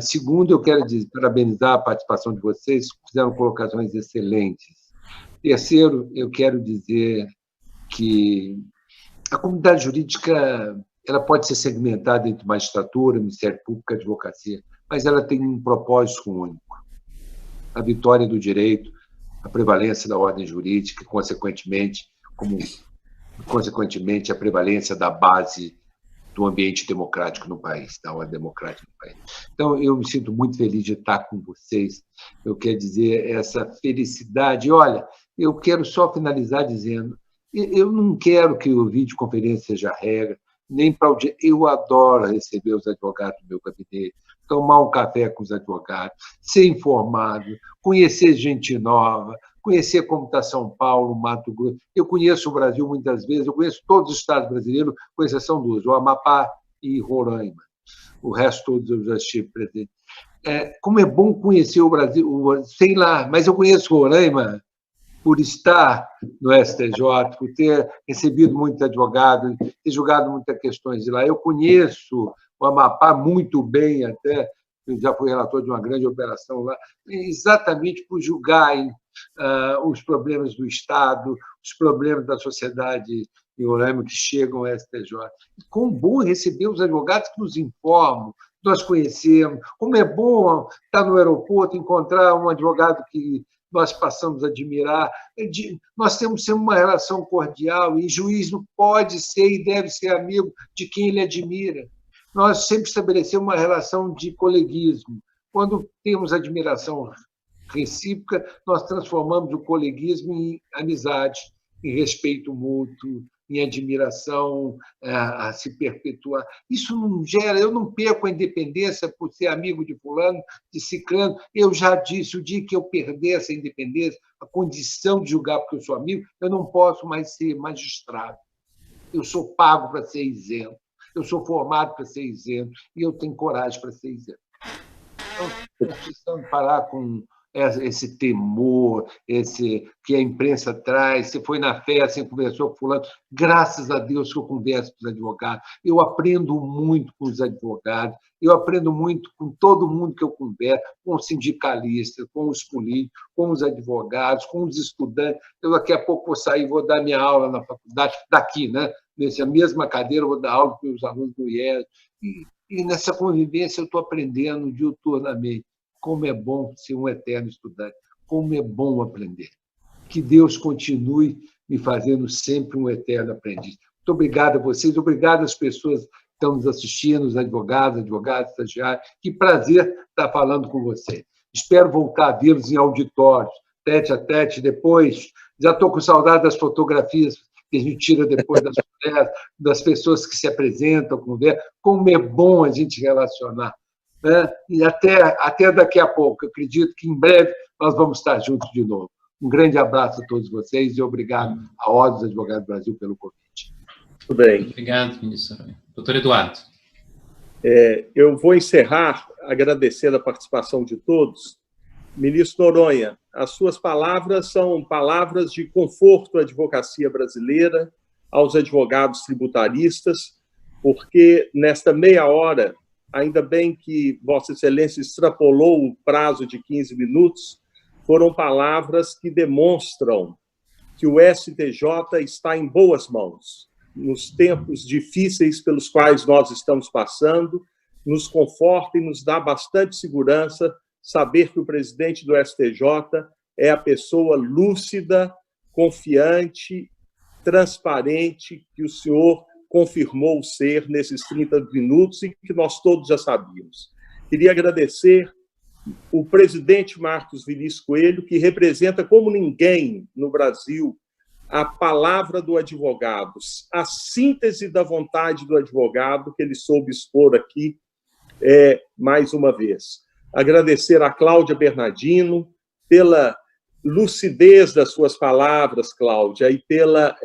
Segundo, eu quero parabenizar a participação de vocês, fizeram colocações excelentes. Terceiro, eu quero dizer que a comunidade jurídica ela pode ser segmentada entre magistratura, Ministério Público e advocacia, mas ela tem um propósito único: a vitória do direito, a prevalência da ordem jurídica e, consequentemente, a prevalência da base do ambiente democrático no país, da ordem democrática no país. Então, eu me sinto muito feliz de estar com vocês. Eu quero dizer essa felicidade. Olha, eu quero só finalizar dizendo, eu não quero que o videoconferência seja regra, nem para o dia. Eu adoro receber os advogados do meu gabinete, tomar um café com os advogados, ser informado, conhecer gente nova, conhecer como está São Paulo, Mato Grosso. Eu conheço o Brasil muitas vezes, eu conheço todos os estados brasileiros, com exceção dos, o Amapá e Roraima. O resto todos eu já estive presente. Como é bom conhecer o Brasil, sei lá, mas eu conheço Roraima por estar no STJ, por ter recebido muitos advogados, ter julgado muitas questões de lá. Eu conheço o Amapá muito bem, até eu já fui relator de uma grande operação lá, exatamente por julgar os problemas do Estado, os problemas da sociedade em Roraima que chegam ao STJ. Como bom receber os advogados que nos informam, nós conhecemos, como é bom estar no aeroporto, encontrar um advogado que nós passamos a admirar. Nós temos sempre uma relação cordial, e juiz não pode ser e deve ser amigo de quem ele admira. Nós sempre estabelecemos uma relação de coleguismo. Quando temos admiração recíproca, nós transformamos o coleguismo em amizade, em respeito mútuo, em admiração a se perpetuar. Isso não gera, eu não perco a independência por ser amigo de fulano, de ciclano. Eu já disse, o dia que eu perder essa independência, a condição de julgar porque eu sou amigo, eu não posso mais ser magistrado. Eu sou pago para ser isento, eu sou formado para ser isento, e eu tenho coragem para ser isento. Então, nós precisamos parar com esse temor, esse que a imprensa traz. Você foi na festa, você conversou com fulano. Graças a Deus que eu converso com os advogados. Eu aprendo muito com os advogados, eu aprendo muito com todo mundo que eu converso, com os sindicalistas, com os políticos, com os advogados, com os estudantes. Eu daqui a pouco vou sair, vou dar minha aula na faculdade, daqui, né? Nessa mesma cadeira, eu vou dar aula para os alunos do IES. E nessa convivência eu estou aprendendo diuturnamente. Como é bom ser um eterno estudante, como é bom aprender. Que Deus continue me fazendo sempre um eterno aprendiz. Muito obrigado a vocês, obrigado às pessoas que estão nos assistindo, os advogados, estagiários. Que prazer estar falando com vocês. Espero voltar a vê-los em auditórios, tete a tete, depois. Já estou com saudade das fotografias que a gente tira depois das pessoas que se apresentam, conversam. Como é bom a gente relacionar. E até daqui a pouco. Eu acredito que em breve nós vamos estar juntos de novo. Um grande abraço a todos vocês e obrigado à Ordem dos Advogados do Brasil pelo convite. Muito bem. Obrigado, ministro. Doutor Eduardo. Eu vou encerrar agradecendo a participação de todos. Ministro Noronha, as suas palavras são palavras de conforto à advocacia brasileira, aos advogados tributaristas, porque nesta meia hora, ainda bem que Vossa Excelência extrapolou o prazo de 15 minutos, foram palavras que demonstram que o STJ está em boas mãos. Nos tempos difíceis pelos quais nós estamos passando, nos conforta e nos dá bastante segurança saber que o presidente do STJ é a pessoa lúcida, confiante, transparente, que o senhor confirmou ser nesses 30 minutos e que nós todos já sabíamos. Queria agradecer o presidente Marcos Vinícius Coelho, que representa como ninguém no Brasil a palavra do advogado, a síntese da vontade do advogado que ele soube expor aqui mais uma vez. Agradecer a Cláudia Bernardino pela lucidez das suas palavras, Cláudia, e pela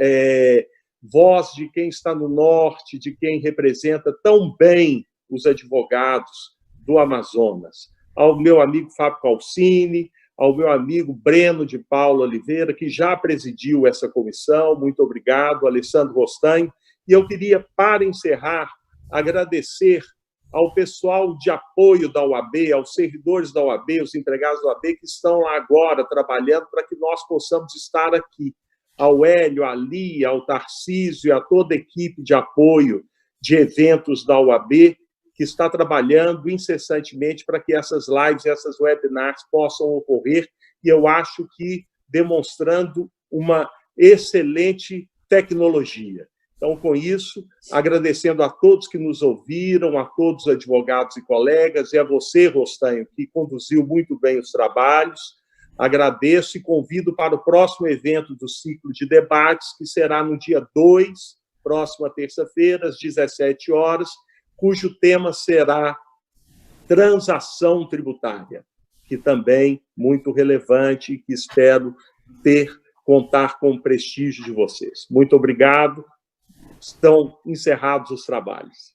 voz de quem está no norte, de quem representa tão bem os advogados do Amazonas. Ao meu amigo Fábio Calcini, ao meu amigo Breno de Paula Oliveira, que já presidiu essa comissão, muito obrigado, Alessandro Rostanho. E eu queria, para encerrar, agradecer ao pessoal de apoio da OAB, aos servidores da OAB, os empregados da OAB que estão lá agora trabalhando para que nós possamos estar aqui. Ao Hélio, à Lia, ao Tarcísio e a toda a equipe de apoio de eventos da OAB, que está trabalhando incessantemente para que essas lives, essas webinars possam ocorrer, e eu acho que demonstrando uma excelente tecnologia. Então, com isso, agradecendo a todos que nos ouviram, a todos os advogados e colegas, e a você, Rostanho, que conduziu muito bem os trabalhos, agradeço e convido para o próximo evento do ciclo de debates, que será no dia 2, próxima terça-feira, às 17 horas, cujo tema será transação tributária, que também muito relevante e que espero contar com o prestígio de vocês. Muito obrigado. Estão encerrados os trabalhos.